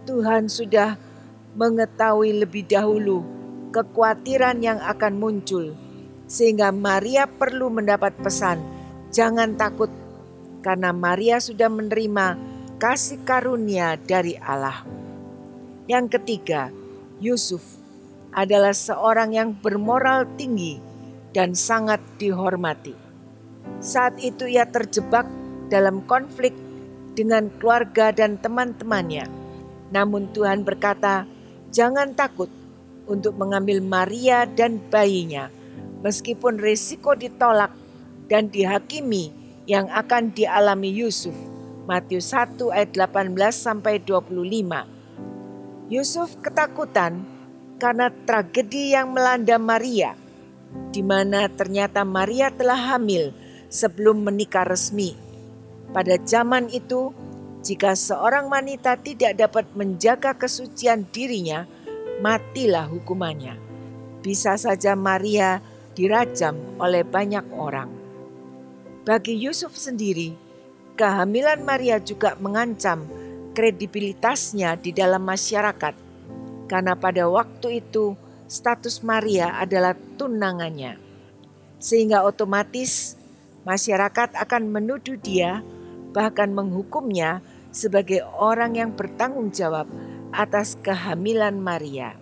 Tuhan sudah mengetahui lebih dahulu kekhawatiran yang akan muncul, sehingga Maria perlu mendapat pesan, jangan takut, karena Maria sudah menerima kasih karunia dari Allah. Yang ketiga, Yusuf adalah seorang yang bermoral tinggi dan sangat dihormati. Saat itu ia terjebak dalam konflik dengan keluarga dan teman-temannya. Namun Tuhan berkata, jangan takut untuk mengambil Maria dan bayinya, meskipun risiko ditolak dan dihakimi yang akan dialami Yusuf. Matius 1 ayat 18-25. Yusuf ketakutan karena tragedi yang melanda Maria, di mana ternyata Maria telah hamil sebelum menikah resmi. Pada zaman itu, Jika seorang wanita tidak dapat menjaga kesucian dirinya, matilah hukumannya. Bisa saja Maria dirajam oleh banyak orang. Bagi Yusuf sendiri, kehamilan Maria juga mengancam kredibilitasnya di dalam masyarakat, karena pada waktu itu status Maria adalah tunangannya. Sehingga otomatis masyarakat akan menuduh dia, bahkan menghukumnya sebagai orang yang bertanggung jawab atas kehamilan Maria.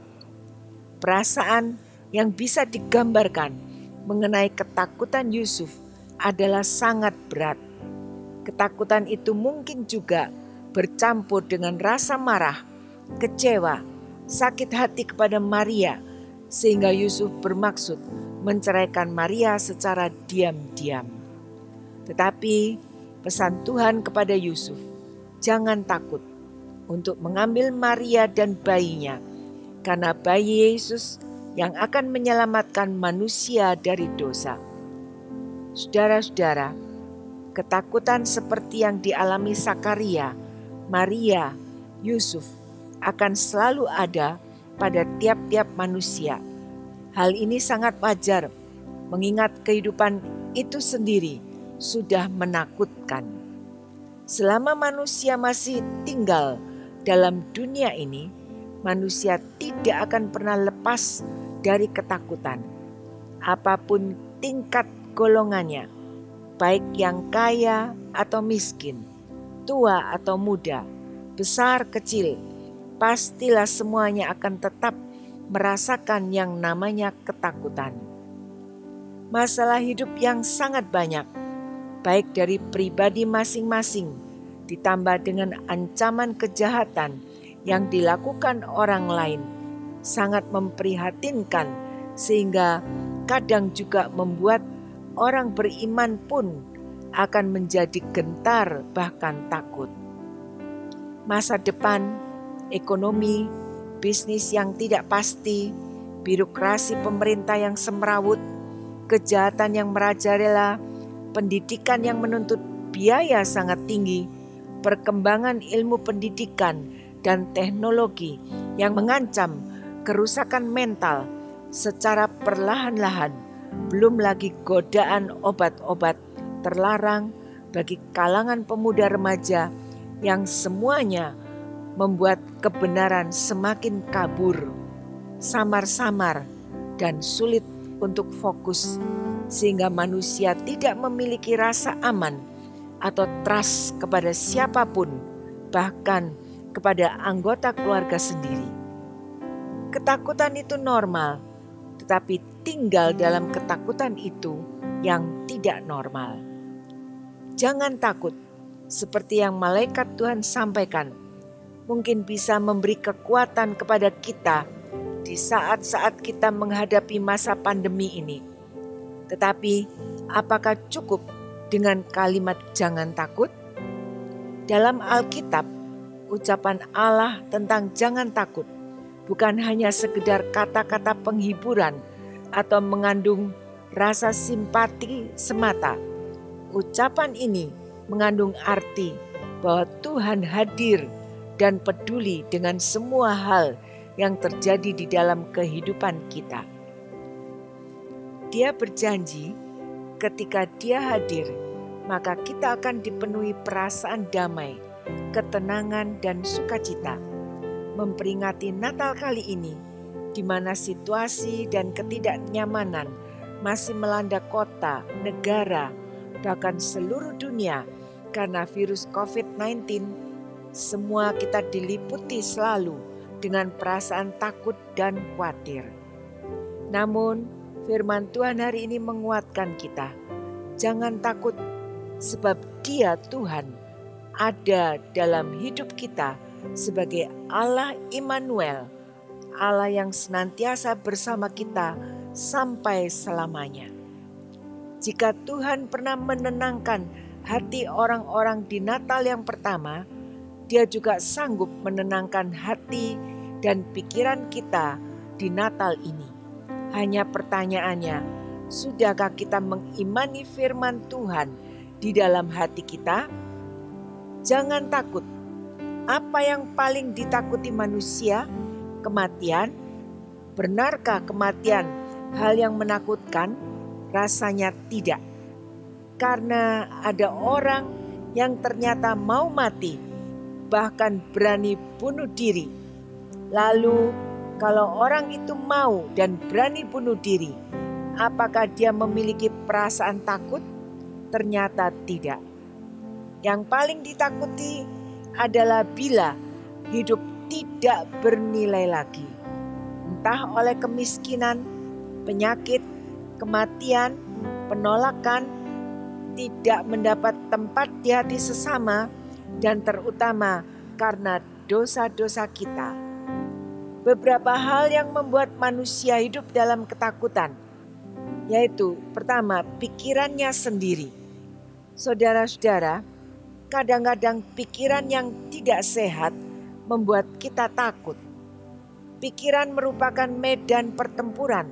Perasaan yang bisa digambarkan mengenai ketakutan Yusuf adalah sangat berat. Ketakutan itu mungkin juga bercampur dengan rasa marah, kecewa, sakit hati kepada Maria, sehingga Yusuf bermaksud menceraikan Maria secara diam-diam. Tetapi pesan Tuhan kepada Yusuf, jangan takut untuk mengambil Maria dan bayinya, karena bayi Yesus yang akan menyelamatkan manusia dari dosa. Saudara-saudara, ketakutan seperti yang dialami Zakaria, Maria, Yusuf akan selalu ada pada tiap-tiap manusia. Hal ini sangat wajar, mengingat kehidupan itu sendiri sudah menakutkan. Selama manusia masih tinggal dalam dunia ini, manusia tidak akan pernah lepas dari ketakutan. Apapun tingkat golongannya, baik yang kaya atau miskin, tua atau muda, besar kecil, pastilah semuanya akan tetap merasakan yang namanya ketakutan. Masalah hidup yang sangat banyak, baik dari pribadi masing-masing, ditambah dengan ancaman kejahatan yang dilakukan orang lain, sangat memprihatinkan, sehingga kadang juga membuat orang beriman pun akan menjadi gentar bahkan takut. Masa depan, ekonomi, bisnis yang tidak pasti, birokrasi pemerintah yang semrawut, kejahatan yang merajalela, pendidikan yang menuntut biaya sangat tinggi, perkembangan ilmu pendidikan dan teknologi yang mengancam kerusakan mental secara perlahan-lahan, belum lagi godaan obat-obat terlarang bagi kalangan pemuda remaja yang semuanya membuat kebenaran semakin kabur, samar-samar, dan sulit untuk fokus, sehingga manusia tidak memiliki rasa aman atau trust kepada siapapun, bahkan kepada anggota keluarga sendiri. Ketakutan itu normal, tetapi tinggal dalam ketakutan itu yang tidak normal. Jangan takut, seperti yang malaikat Tuhan sampaikan, mungkin bisa memberi kekuatan kepada kita di saat-saat kita menghadapi masa pandemi ini. Tetapi apakah cukup dengan kalimat jangan takut? Dalam Alkitab, ucapan Allah tentang jangan takut bukan hanya sekedar kata-kata penghiburan atau mengandung rasa simpati semata. Ucapan ini mengandung arti bahwa Tuhan hadir dan peduli dengan semua hal yang terjadi di dalam kehidupan kita. Dia berjanji ketika Dia hadir, maka kita akan dipenuhi perasaan damai, ketenangan, dan sukacita. Memperingati Natal kali ini, di mana situasi dan ketidaknyamanan masih melanda kota, negara, bahkan seluruh dunia karena virus COVID-19, semua kita diliputi selalu dengan perasaan takut dan khawatir. Namun, firman Tuhan hari ini menguatkan kita. Jangan takut, sebab Dia, Tuhan, ada dalam hidup kita sebagai Allah Immanuel, Allah yang senantiasa bersama kita sampai selamanya. Jika Tuhan pernah menenangkan hati orang-orang di Natal yang pertama, Dia juga sanggup menenangkan hati dan pikiran kita di Natal ini. Hanya pertanyaannya, sudahkah kita mengimani firman Tuhan di dalam hati kita? Jangan takut, Apa yang paling ditakuti manusia? Kematian? Benarkah kematian hal yang menakutkan? Rasanya tidak. Karena ada orang yang ternyata mau mati, bahkan berani bunuh diri. Lalu kalau orang itu mau dan berani bunuh diri, apakah dia memiliki perasaan takut? Ternyata tidak. Yang paling ditakuti adalah bila hidup tidak bernilai lagi. Entah oleh kemiskinan, penyakit, kematian, penolakan, tidak mendapat tempat di hati sesama, dan terutama karena dosa-dosa kita. Beberapa hal yang membuat manusia hidup dalam ketakutan, yaitu pertama, pikirannya sendiri. Saudara-saudara, kadang-kadang pikiran yang tidak sehat membuat kita takut. Pikiran merupakan medan pertempuran.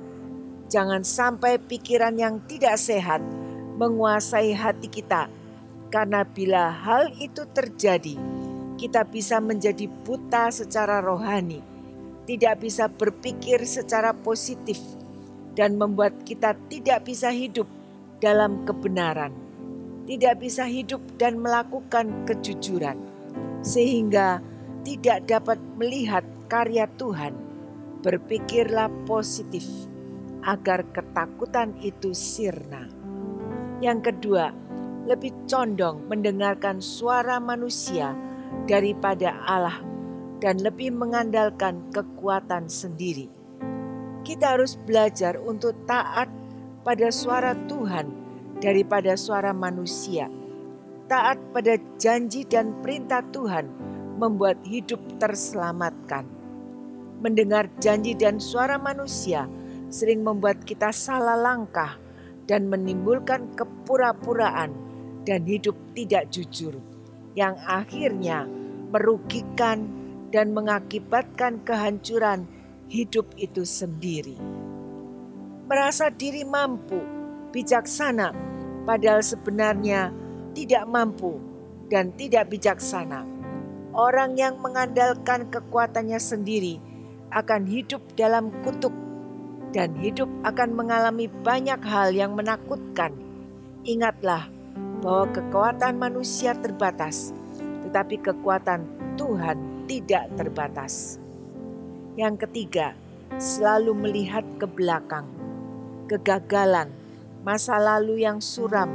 Jangan sampai pikiran yang tidak sehat menguasai hati kita, karena bila hal itu terjadi, kita bisa menjadi buta secara rohani, tidak bisa berpikir secara positif, dan membuat kita tidak bisa hidup dalam kebenaran, tidak bisa hidup dan melakukan kejujuran, sehingga tidak dapat melihat karya Tuhan. Berpikirlah positif agar ketakutan itu sirna. Yang kedua, lebih condong mendengarkan suara manusia daripada Allah dan lebih mengandalkan kekuatan sendiri. Kita harus belajar untuk taat pada suara Tuhan daripada suara manusia. Taat pada janji dan perintah Tuhan membuat hidup terselamatkan. Mendengar janji dan suara manusia sering membuat kita salah langkah dan menimbulkan kepura-puraan dan hidup tidak jujur, yang akhirnya merugikan dan mengakibatkan kehancuran hidup itu sendiri. Merasa diri mampu, bijaksana, padahal sebenarnya tidak mampu dan tidak bijaksana. Orang yang mengandalkan kekuatannya sendiri akan hidup dalam kutuk dan hidup akan mengalami banyak hal yang menakutkan. Ingatlah bahwa kekuatan manusia terbatas, tetapi kekuatan Tuhan tidak terbatas. Yang ketiga, selalu melihat ke belakang. Kegagalan, masa lalu yang suram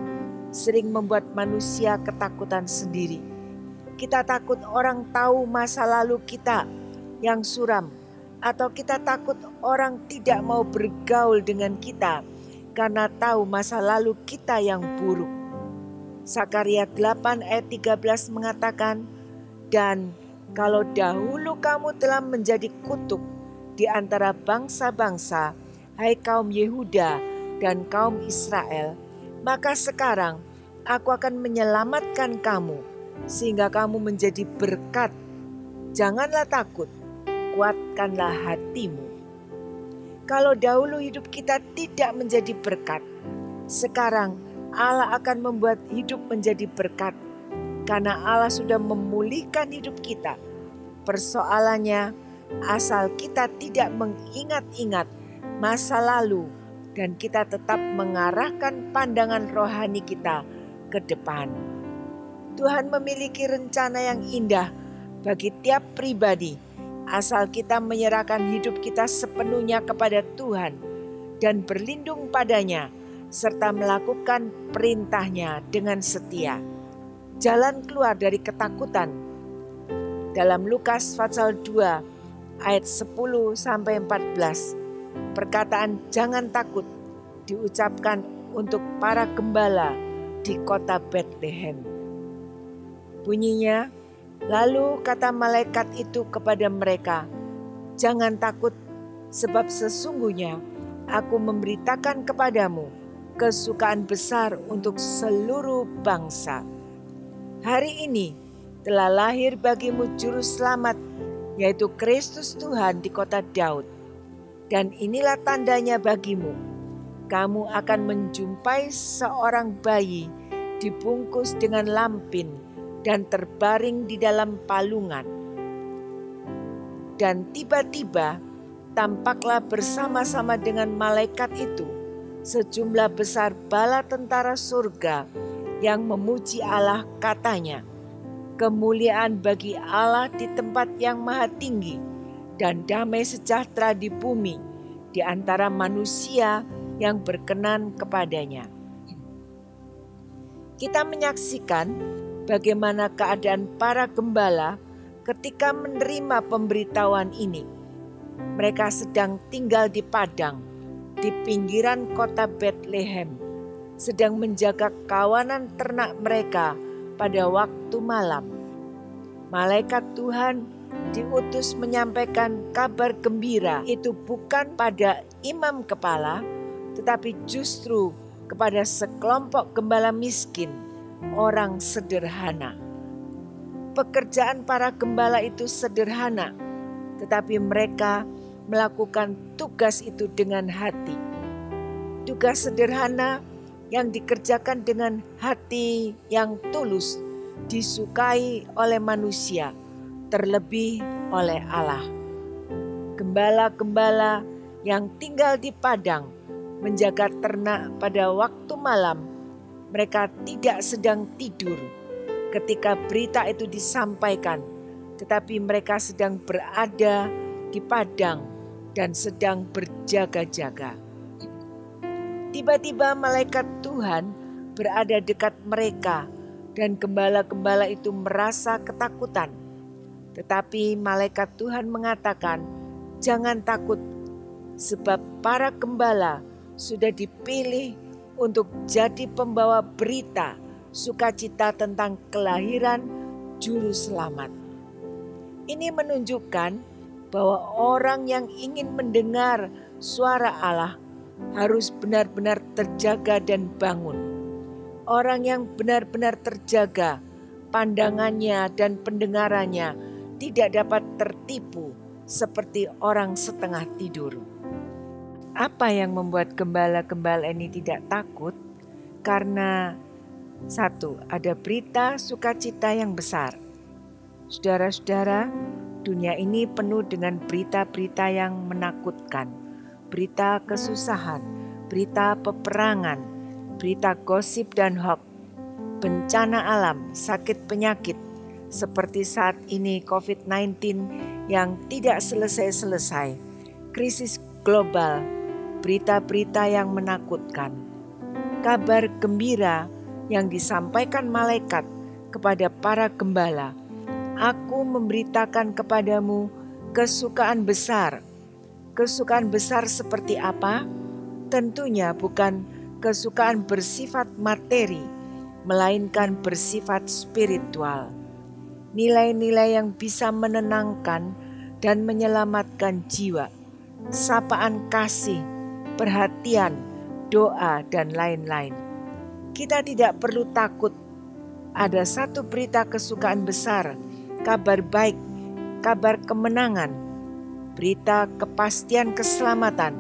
sering membuat manusia ketakutan sendiri. Kita takut orang tahu masa lalu kita yang suram, atau kita takut orang tidak mau bergaul dengan kita karena tahu masa lalu kita yang buruk. Sakaria 8 ayat 13 mengatakan, "Dan kalau dahulu kamu telah menjadi kutuk di antara bangsa-bangsa, hai kaum Yehuda dan kaum Israel, maka sekarang aku akan menyelamatkan kamu sehingga kamu menjadi berkat. Janganlah takut, kuatkanlah hatimu." Kalau dahulu hidup kita tidak menjadi berkat, sekarang Allah akan membuat hidup menjadi berkat, karena Allah sudah memulihkan hidup kita. Persoalannya, asal kita tidak mengingat-ingat masa lalu dan kita tetap mengarahkan pandangan rohani kita ke depan. Tuhan memiliki rencana yang indah bagi tiap pribadi, asal kita menyerahkan hidup kita sepenuhnya kepada Tuhan dan berlindung padanya, serta melakukan perintahnya dengan setia. Jalan keluar dari ketakutan. Dalam Lukas pasal 2 ayat 10-14, perkataan jangan takut diucapkan untuk para gembala di kota Bethlehem. Bunyinya, lalu kata malaikat itu kepada mereka, "Jangan takut, sebab sesungguhnya aku memberitakan kepadamu kesukaan besar untuk seluruh bangsa. Hari ini telah lahir bagimu juru selamat, yaitu Kristus Tuhan di kota Daud. Dan inilah tandanya bagimu, kamu akan menjumpai seorang bayi dibungkus dengan lampin dan terbaring di dalam palungan. Dan tiba-tiba tampaklah bersama-sama dengan malaikat itu sejumlah besar bala tentara surga yang memuji Allah, katanya, "Kemuliaan bagi Allah di tempat yang maha tinggi dan damai sejahtera di bumi di antara manusia yang berkenan kepadanya." Kita menyaksikan bagaimana keadaan para gembala ketika menerima pemberitahuan ini. Mereka sedang tinggal di padang, di pinggiran kota Bethlehem, sedang menjaga kawanan ternak mereka pada waktu malam. Malaikat Tuhan diutus menyampaikan kabar gembira itu bukan pada imam kepala, tetapi justru kepada sekelompok gembala miskin, orang sederhana. Pekerjaan para gembala itu sederhana, tetapi mereka melakukan tugas itu dengan hati. Tugas sederhana yang dikerjakan dengan hati yang tulus, disukai oleh manusia, terlebih oleh Allah. Gembala-gembala yang tinggal di padang menjaga ternak pada waktu malam, mereka tidak sedang tidur ketika berita itu disampaikan, tetapi mereka sedang berada di padang dan sedang berjaga-jaga. Tiba-tiba malaikat Tuhan berada dekat mereka dan gembala-gembala itu merasa ketakutan. Tetapi malaikat Tuhan mengatakan, "Jangan takut, sebab para gembala sudah dipilih untuk jadi pembawa berita sukacita tentang kelahiran Juru Selamat." Ini menunjukkan bahwa orang yang ingin mendengar suara Allah harus benar-benar terjaga dan bangun. Orang yang benar-benar terjaga, pandangannya dan pendengarannya tidak dapat tertipu seperti orang setengah tidur. Apa yang membuat gembala-gembala ini tidak takut? Karena satu, ada berita sukacita yang besar. Saudara-saudara, dunia ini penuh dengan berita-berita yang menakutkan. Berita kesusahan, berita peperangan, berita gosip dan hoax, bencana alam, sakit penyakit, seperti saat ini COVID-19 yang tidak selesai-selesai, krisis global, berita-berita yang menakutkan. Kabar gembira yang disampaikan malaikat kepada para gembala, "Aku memberitakan kepadamu kesukaan besar." Kesukaan besar seperti apa? Tentunya bukan kesukaan bersifat materi, melainkan bersifat spiritual. Nilai-nilai yang bisa menenangkan dan menyelamatkan jiwa, sapaan kasih, perhatian, doa, dan lain-lain. Kita tidak perlu takut. Ada satu berita kesukaan besar, kabar baik, kabar kemenangan, berita kepastian keselamatan,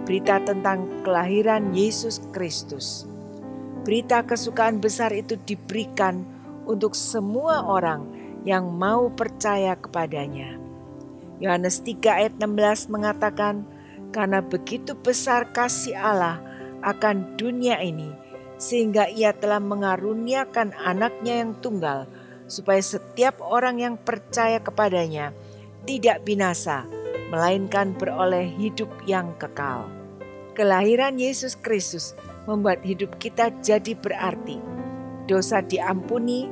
berita tentang kelahiran Yesus Kristus. Berita kesukaan besar itu diberikan untuk semua orang yang mau percaya kepadanya. Yohanes 3 ayat 16 mengatakan, "Karena begitu besar kasih Allah akan dunia ini, sehingga ia telah mengaruniakan anaknya yang tunggal, supaya setiap orang yang percaya kepadanya tidak binasa, melainkan beroleh hidup yang kekal." Kelahiran Yesus Kristus membuat hidup kita jadi berarti. Dosa diampuni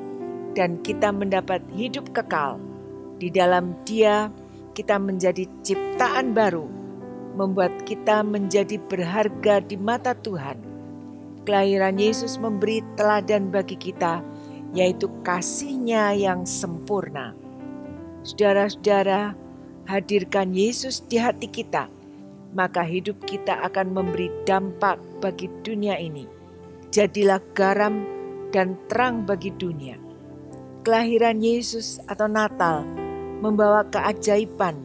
dan kita mendapat hidup kekal. Di dalam Dia kita menjadi ciptaan baru, membuat kita menjadi berharga di mata Tuhan. Kelahiran Yesus memberi teladan bagi kita, yaitu kasih-Nya yang sempurna. Saudara-saudara, hadirkan Yesus di hati kita, maka hidup kita akan memberi dampak bagi dunia ini. Jadilah garam dan terang bagi dunia. Kelahiran Yesus atau Natal membawa keajaiban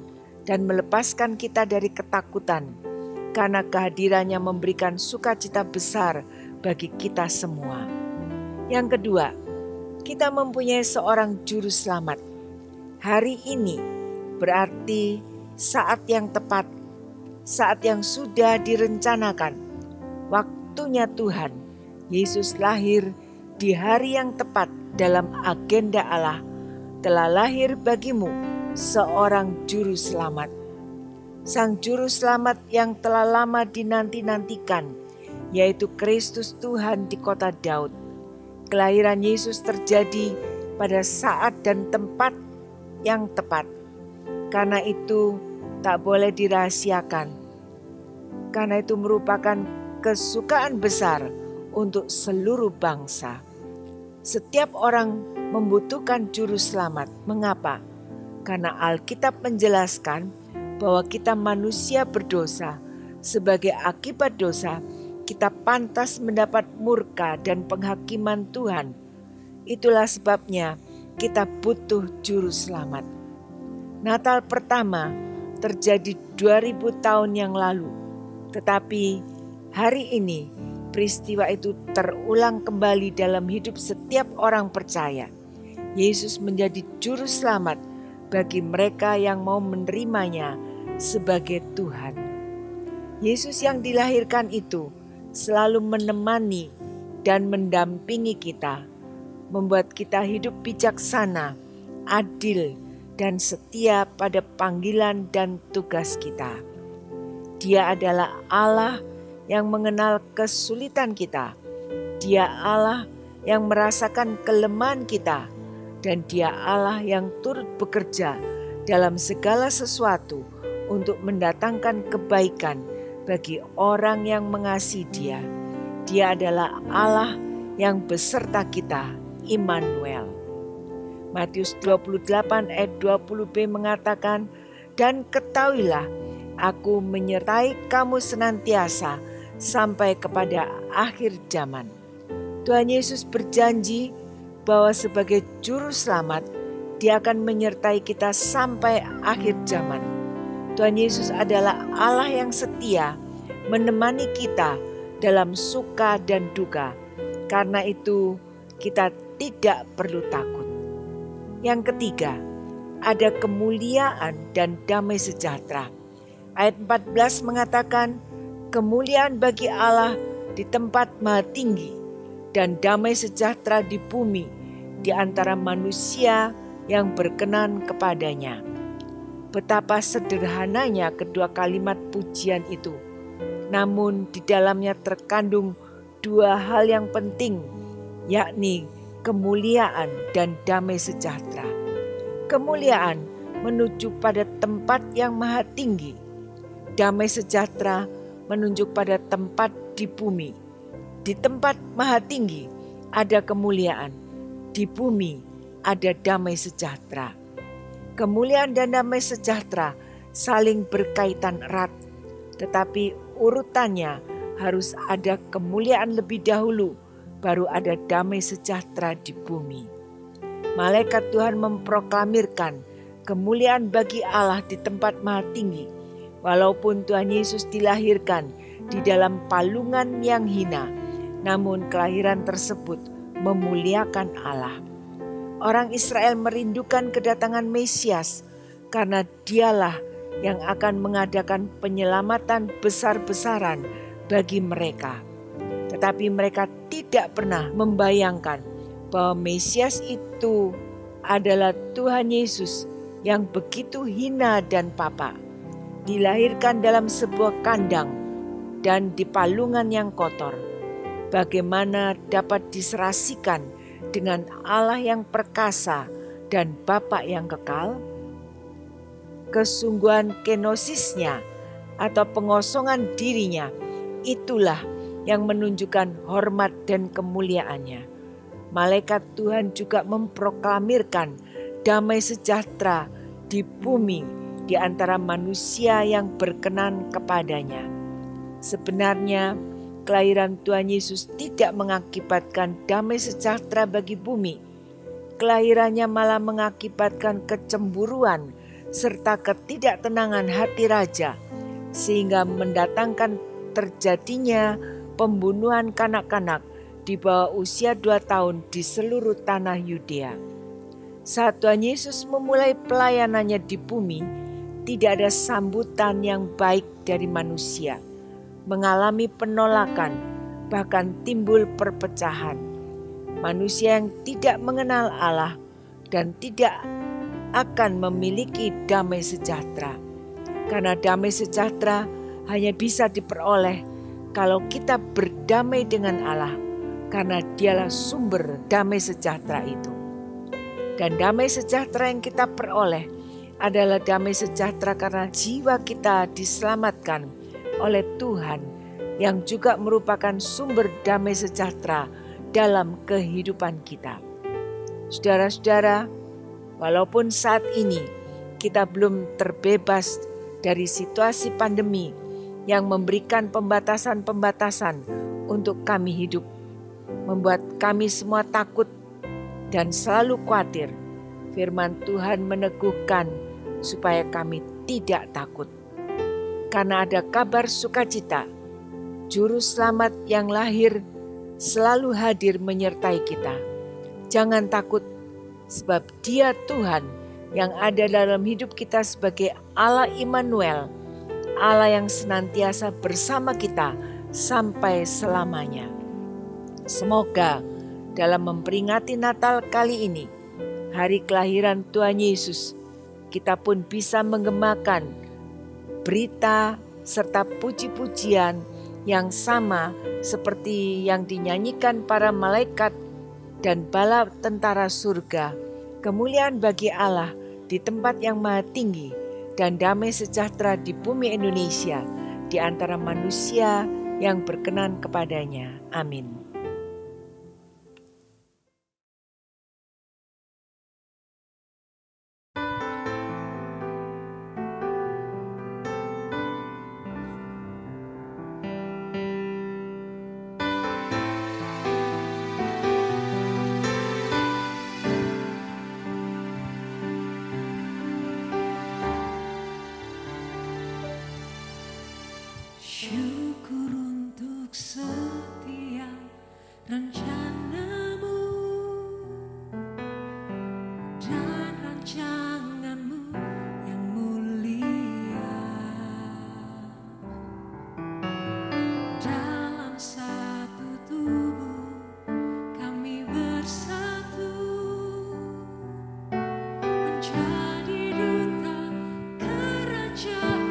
dan melepaskan kita dari ketakutan, karena kehadirannya memberikan sukacita besar bagi kita semua. Yang kedua, kita mempunyai seorang juru selamat. Hari ini berarti saat yang tepat, saat yang sudah direncanakan. Waktunya Tuhan, Yesus lahir di hari yang tepat dalam agenda Allah. Telah lahir bagimu seorang juru selamat. Sang juru selamat yang telah lama dinanti-nantikan, yaitu Kristus Tuhan di kota Daud. Kelahiran Yesus terjadi pada saat dan tempat yang tepat. Karena itu tak boleh dirahasiakan. Karena itu merupakan kesukaan besar untuk seluruh bangsa. Setiap orang membutuhkan juru selamat. Mengapa? Karena Alkitab menjelaskan bahwa kita manusia berdosa. Sebagai akibat dosa, kita pantas mendapat murka dan penghakiman Tuhan. Itulah sebabnya kita butuh juru selamat. Natal pertama terjadi 2000 tahun yang lalu. Tetapi hari ini peristiwa itu terulang kembali dalam hidup setiap orang percaya. Yesus menjadi juru selamat bagi mereka yang mau menerimanya sebagai Tuhan. Yesus yang dilahirkan itu selalu menemani dan mendampingi kita, membuat kita hidup bijaksana, adil, dan setia pada panggilan dan tugas kita. Dia adalah Allah yang mengenal kesulitan kita. Dia Allah yang merasakan kelemahan kita, dan Dia Allah yang turut bekerja dalam segala sesuatu untuk mendatangkan kebaikan bagi orang yang mengasihi Dia. Dia adalah Allah yang beserta kita, Immanuel. Matius 28 ayat 20b mengatakan, "Dan ketahuilah, Aku menyertai kamu senantiasa sampai kepada akhir zaman." Tuhan Yesus berjanji bahwa sebagai juru selamat, Dia akan menyertai kita sampai akhir zaman. Tuhan Yesus adalah Allah yang setia, menemani kita dalam suka dan duka. Karena itu kita tidak perlu takut. Yang ketiga, ada kemuliaan dan damai sejahtera. Ayat 14 mengatakan, kemuliaan bagi Allah di tempat maha tinggi dan damai sejahtera di bumi di antara manusia yang berkenan kepadanya. Betapa sederhananya kedua kalimat pujian itu. Namun di dalamnya terkandung dua hal yang penting, yakni kemuliaan dan damai sejahtera. Kemuliaan menuju pada tempat yang maha tinggi. Damai sejahtera menunjuk pada tempat di bumi. Di tempat maha tinggi ada kemuliaan. Di bumi ada damai sejahtera. Kemuliaan dan damai sejahtera saling berkaitan erat. Tetapi urutannya harus ada kemuliaan lebih dahulu, baru ada damai sejahtera di bumi. Malaikat Tuhan memproklamirkan kemuliaan bagi Allah di tempat maha tinggi. Walaupun Tuhan Yesus dilahirkan di dalam palungan yang hina, namun kelahiran tersebut memuliakan Allah. Orang Israel merindukan kedatangan Mesias karena Dialah yang akan mengadakan penyelamatan besar-besaran bagi mereka. Tetapi mereka tidak pernah membayangkan bahwa Mesias itu adalah Tuhan Yesus yang begitu hina dan papa. Dilahirkan dalam sebuah kandang dan di palungan yang kotor. Bagaimana dapat diserasikan dengan Allah yang perkasa dan Bapa yang kekal? Kesungguhan kenosisnya atau pengosongan dirinya, itulah yang menunjukkan hormat dan kemuliaannya. Malaikat Tuhan juga memproklamirkan damai sejahtera di bumi di antara manusia yang berkenan kepadanya. Sebenarnya kelahiran Tuhan Yesus tidak mengakibatkan damai sejahtera bagi bumi. Kelahirannya malah mengakibatkan kecemburuan serta ketidaktenangan hati raja, sehingga mendatangkan terjadinya pembunuhan kanak-kanak di bawah usia 2 tahun di seluruh tanah Yudea. Saat Tuhan Yesus memulai pelayanannya di bumi, tidak ada sambutan yang baik dari manusia, mengalami penolakan, bahkan timbul perpecahan. Manusia yang tidak mengenal Allah dan tidak akan memiliki damai sejahtera. Karena damai sejahtera hanya bisa diperoleh kalau kita berdamai dengan Allah, karena Dialah sumber damai sejahtera itu. Dan damai sejahtera yang kita peroleh adalah damai sejahtera karena jiwa kita diselamatkan oleh Tuhan yang juga merupakan sumber damai sejahtera dalam kehidupan kita. Saudara-saudara, walaupun saat ini kita belum terbebas dari situasi pandemi yang memberikan pembatasan-pembatasan untuk kami hidup, membuat kami semua takut dan selalu khawatir, firman Tuhan meneguhkan supaya kami tidak takut. Karena ada kabar sukacita, Juru Selamat yang lahir selalu hadir menyertai kita. Jangan takut, sebab Dia Tuhan yang ada dalam hidup kita sebagai Allah Immanuel, Allah yang senantiasa bersama kita sampai selamanya. Semoga dalam memperingati Natal kali ini, hari kelahiran Tuhan Yesus, kita pun bisa menggemakan berita serta puji-pujian yang sama seperti yang dinyanyikan para malaikat dan bala tentara surga. Kemuliaan bagi Allah di tempat yang maha tinggi dan damai sejahtera di bumi Indonesia di antara manusia yang berkenan kepadanya. Amin.
Syukur untuk setiap rencanamu dan rancanganmu yang mulia. Dalam satu tubuh kami bersatu menjadi duta kerajaan.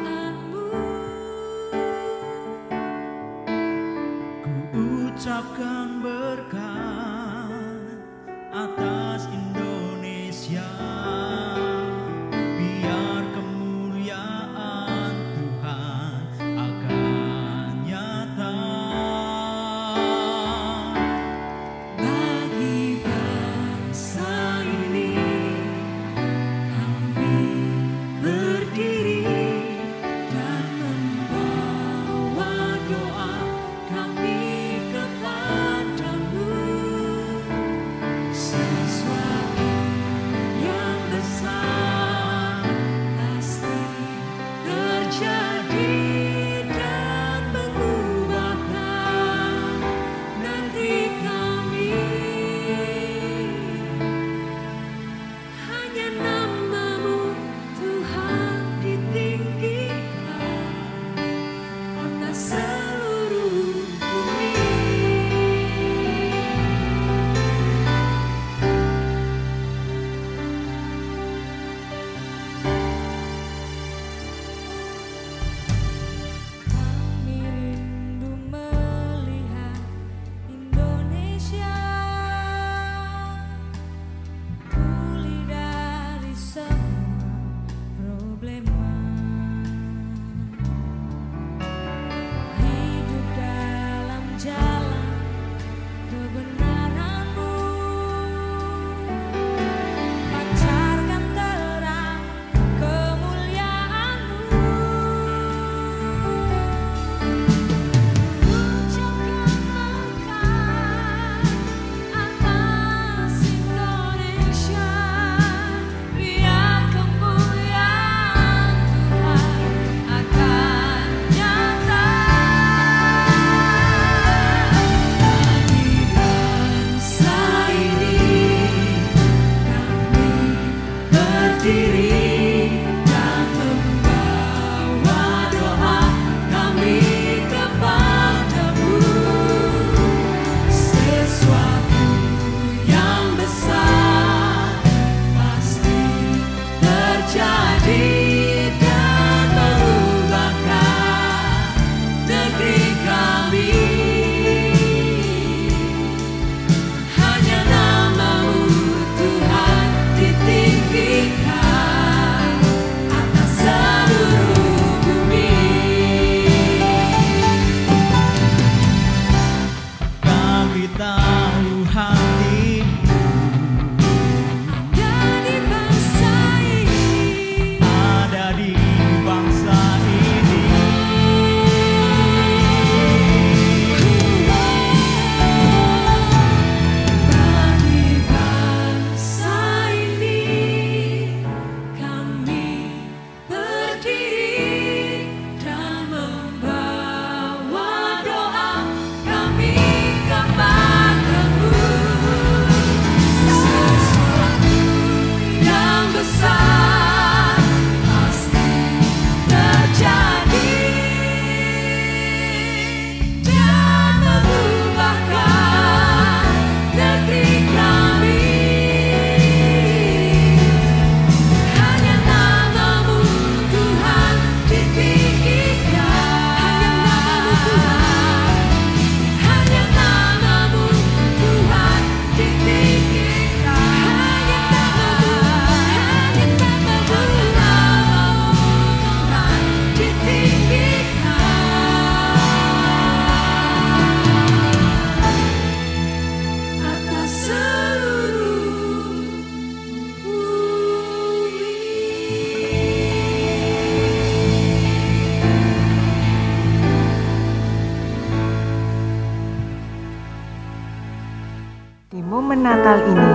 Natal ini,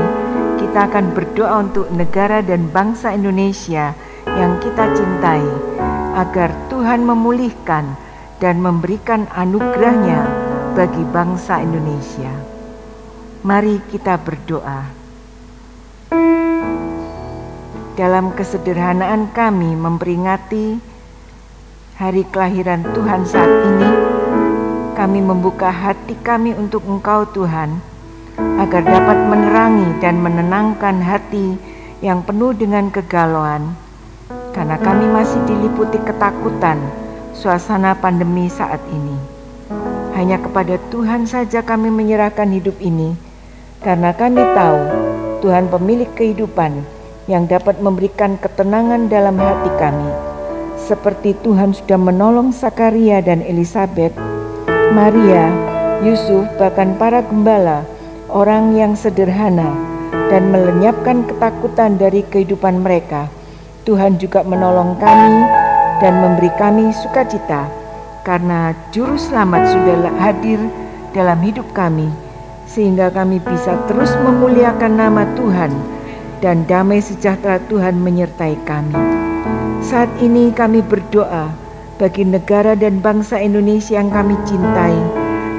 kita akan berdoa untuk negara dan bangsa Indonesia yang kita cintai, agar Tuhan memulihkan dan memberikan anugerah-Nya bagi bangsa Indonesia. Mari kita berdoa. Dalam kesederhanaan kami memperingati hari kelahiran Tuhan saat ini, kami membuka hati kami untuk Engkau Tuhan, agar dapat menerangi dan menenangkan hati yang penuh dengan kegalauan, karena kami masih diliputi ketakutan suasana pandemi saat ini. Hanya kepada Tuhan saja kami menyerahkan hidup ini, karena kami tahu Tuhan pemilik kehidupan yang dapat memberikan ketenangan dalam hati kami. Seperti Tuhan sudah menolong Zakaria dan Elisabet, Maria, Yusuf, bahkan para gembala, orang yang sederhana, dan melenyapkan ketakutan dari kehidupan mereka. Tuhan juga menolong kami dan memberi kami sukacita, karena Juru Selamat sudah hadir dalam hidup kami, sehingga kami bisa terus memuliakan nama Tuhan, dan damai sejahtera Tuhan menyertai kami. Saat ini kami berdoa bagi negara dan bangsa Indonesia yang kami cintai,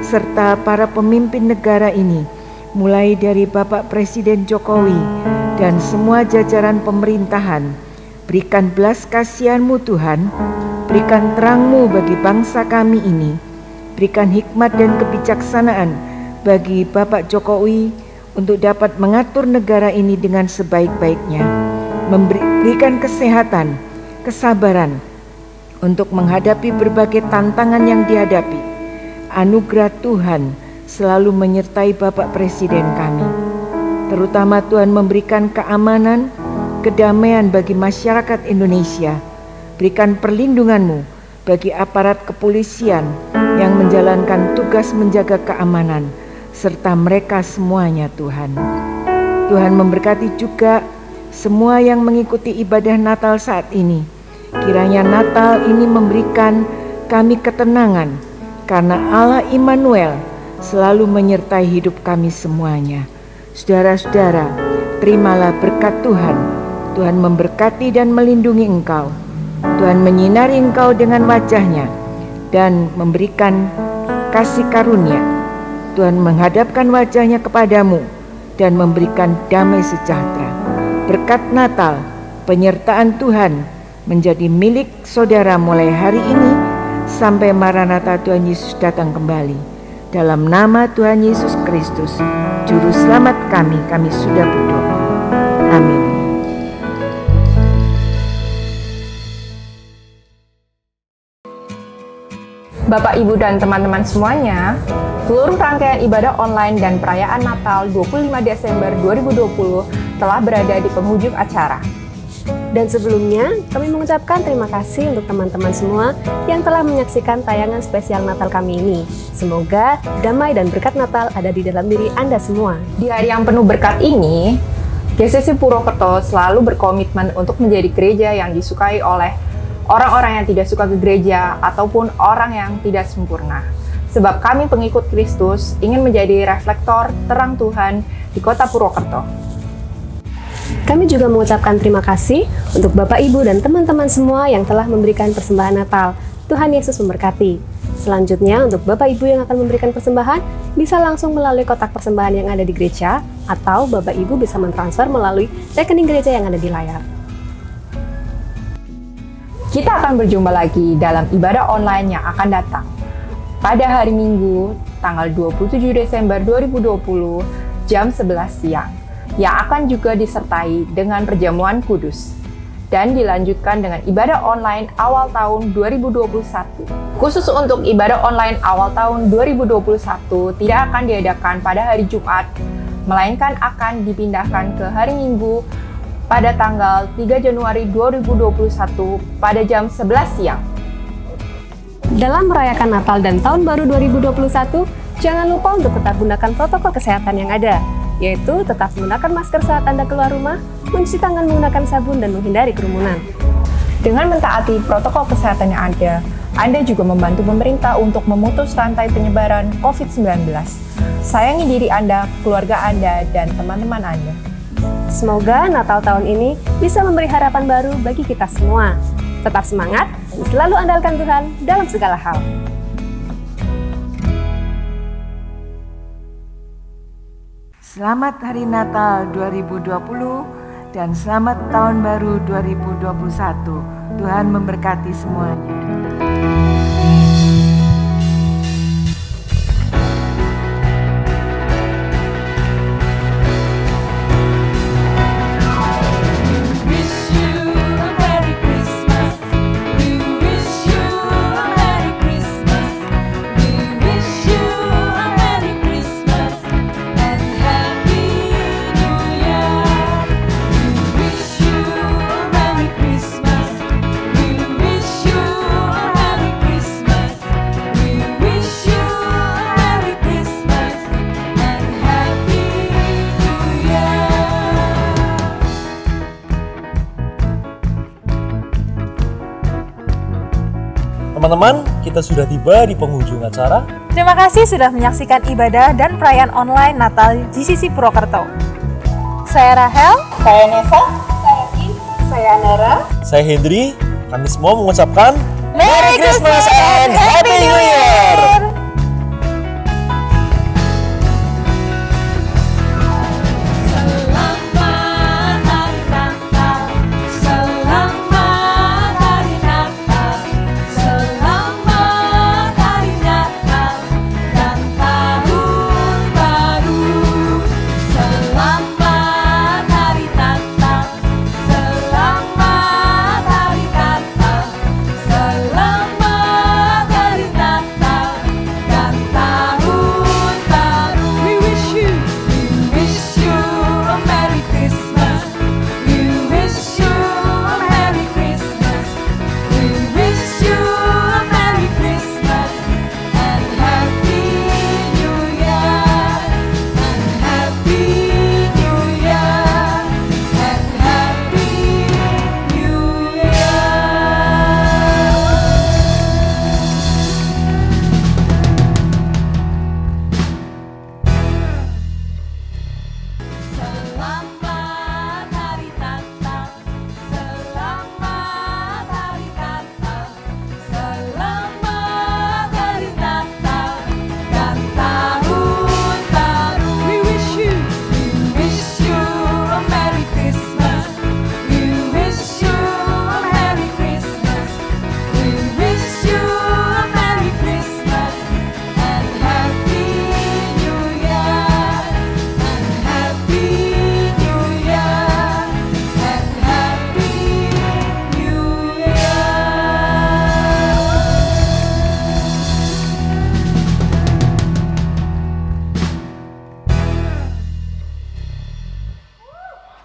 serta para pemimpin negara ini, mulai dari Bapak Presiden Jokowi dan semua jajaran pemerintahan. Berikan belas kasihan-Mu Tuhan, berikan terang-Mu bagi bangsa kami ini, berikan hikmat dan kebijaksanaan bagi Bapak Jokowi untuk dapat mengatur negara ini dengan sebaik-baiknya, memberikan kesehatan, kesabaran untuk menghadapi berbagai tantangan yang dihadapi. Anugerah Tuhan selalu menyertai Bapak Presiden kami, terutama Tuhan memberikan keamanan, kedamaian bagi masyarakat Indonesia. Berikan perlindungan-Mu bagi aparat kepolisian yang menjalankan tugas menjaga keamanan, serta mereka semuanya Tuhan. Tuhan memberkati juga semua yang mengikuti ibadah Natal saat ini. Kiranya Natal ini memberikan kami ketenangan, karena Allah Immanuel selalu menyertai hidup kami semuanya. Saudara-saudara, terimalah berkat Tuhan. Tuhan memberkati dan melindungi engkau. Tuhan menyinari engkau dengan wajah-Nya dan memberikan kasih karunia. Tuhan menghadapkan wajah-Nya kepadamu dan memberikan damai sejahtera. Berkat Natal, penyertaan Tuhan menjadi milik saudara mulai hari ini sampai Maranatha Tuhan Yesus datang kembali. Dalam nama Tuhan Yesus Kristus, Juru Selamat kami sudah berdoa. Amin.
Bapak, Ibu, dan teman-teman semuanya, seluruh rangkaian ibadah online dan perayaan Natal 25 Desember 2020 telah berada di penghujung acara.
Dan sebelumnya, kami mengucapkan terima kasih untuk teman-teman semua yang telah menyaksikan tayangan spesial Natal kami ini. Semoga damai dan berkat Natal ada di dalam diri Anda semua.
Di hari yang penuh berkat ini, GCC Purwokerto selalu berkomitmen untuk menjadi gereja yang disukai oleh orang-orang yang tidak suka ke gereja ataupun orang yang tidak sempurna. Sebab kami pengikut Kristus ingin menjadi reflektor terang Tuhan di kota Purwokerto.
Kami juga mengucapkan terima kasih untuk Bapak, Ibu, dan teman-teman semua yang telah memberikan persembahan Natal. Tuhan Yesus memberkati. Selanjutnya, untuk Bapak, Ibu yang akan memberikan persembahan, bisa langsung melalui kotak persembahan yang ada di gereja, atau Bapak, Ibu bisa mentransfer melalui rekening gereja yang ada di layar.
Kita akan berjumpa lagi dalam ibadah online yang akan datang pada hari Minggu, tanggal 27 Desember 2020, jam 11 siang. Yang akan juga disertai dengan perjamuan kudus dan dilanjutkan dengan ibadah online awal tahun 2021. Khusus untuk ibadah online awal tahun 2021 tidak akan diadakan pada hari Jumat, melainkan akan dipindahkan ke hari Minggu pada tanggal 3 Januari 2021 pada jam 11 siang.
Dalam merayakan Natal dan Tahun Baru 2021, jangan lupa untuk tetap gunakan protokol kesehatan yang ada, yaitu tetap menggunakan masker saat Anda keluar rumah, mencuci tangan menggunakan sabun, dan menghindari kerumunan.
Dengan mentaati protokol kesehatan yang ada, Anda juga membantu pemerintah untuk memutus rantai penyebaran COVID-19. sayangi diri Anda, keluarga Anda, dan teman-teman Anda.
Semoga Natal tahun ini bisa memberi harapan baru bagi kita semua. Tetap semangat dan selalu andalkan Tuhan dalam segala hal.
Selamat Hari Natal 2020 dan selamat Tahun Baru 2021. Tuhan memberkati semuanya.
Teman-teman, kita sudah tiba di penghujung acara.
Terima kasih sudah menyaksikan ibadah dan perayaan online Natal GCC Purwokerto. Saya Rahel,
Saya Nesa, saya Kim, saya Nara.
Saya Hendri. Kami semua mengucapkan
Merry Christmas and Happy New Year!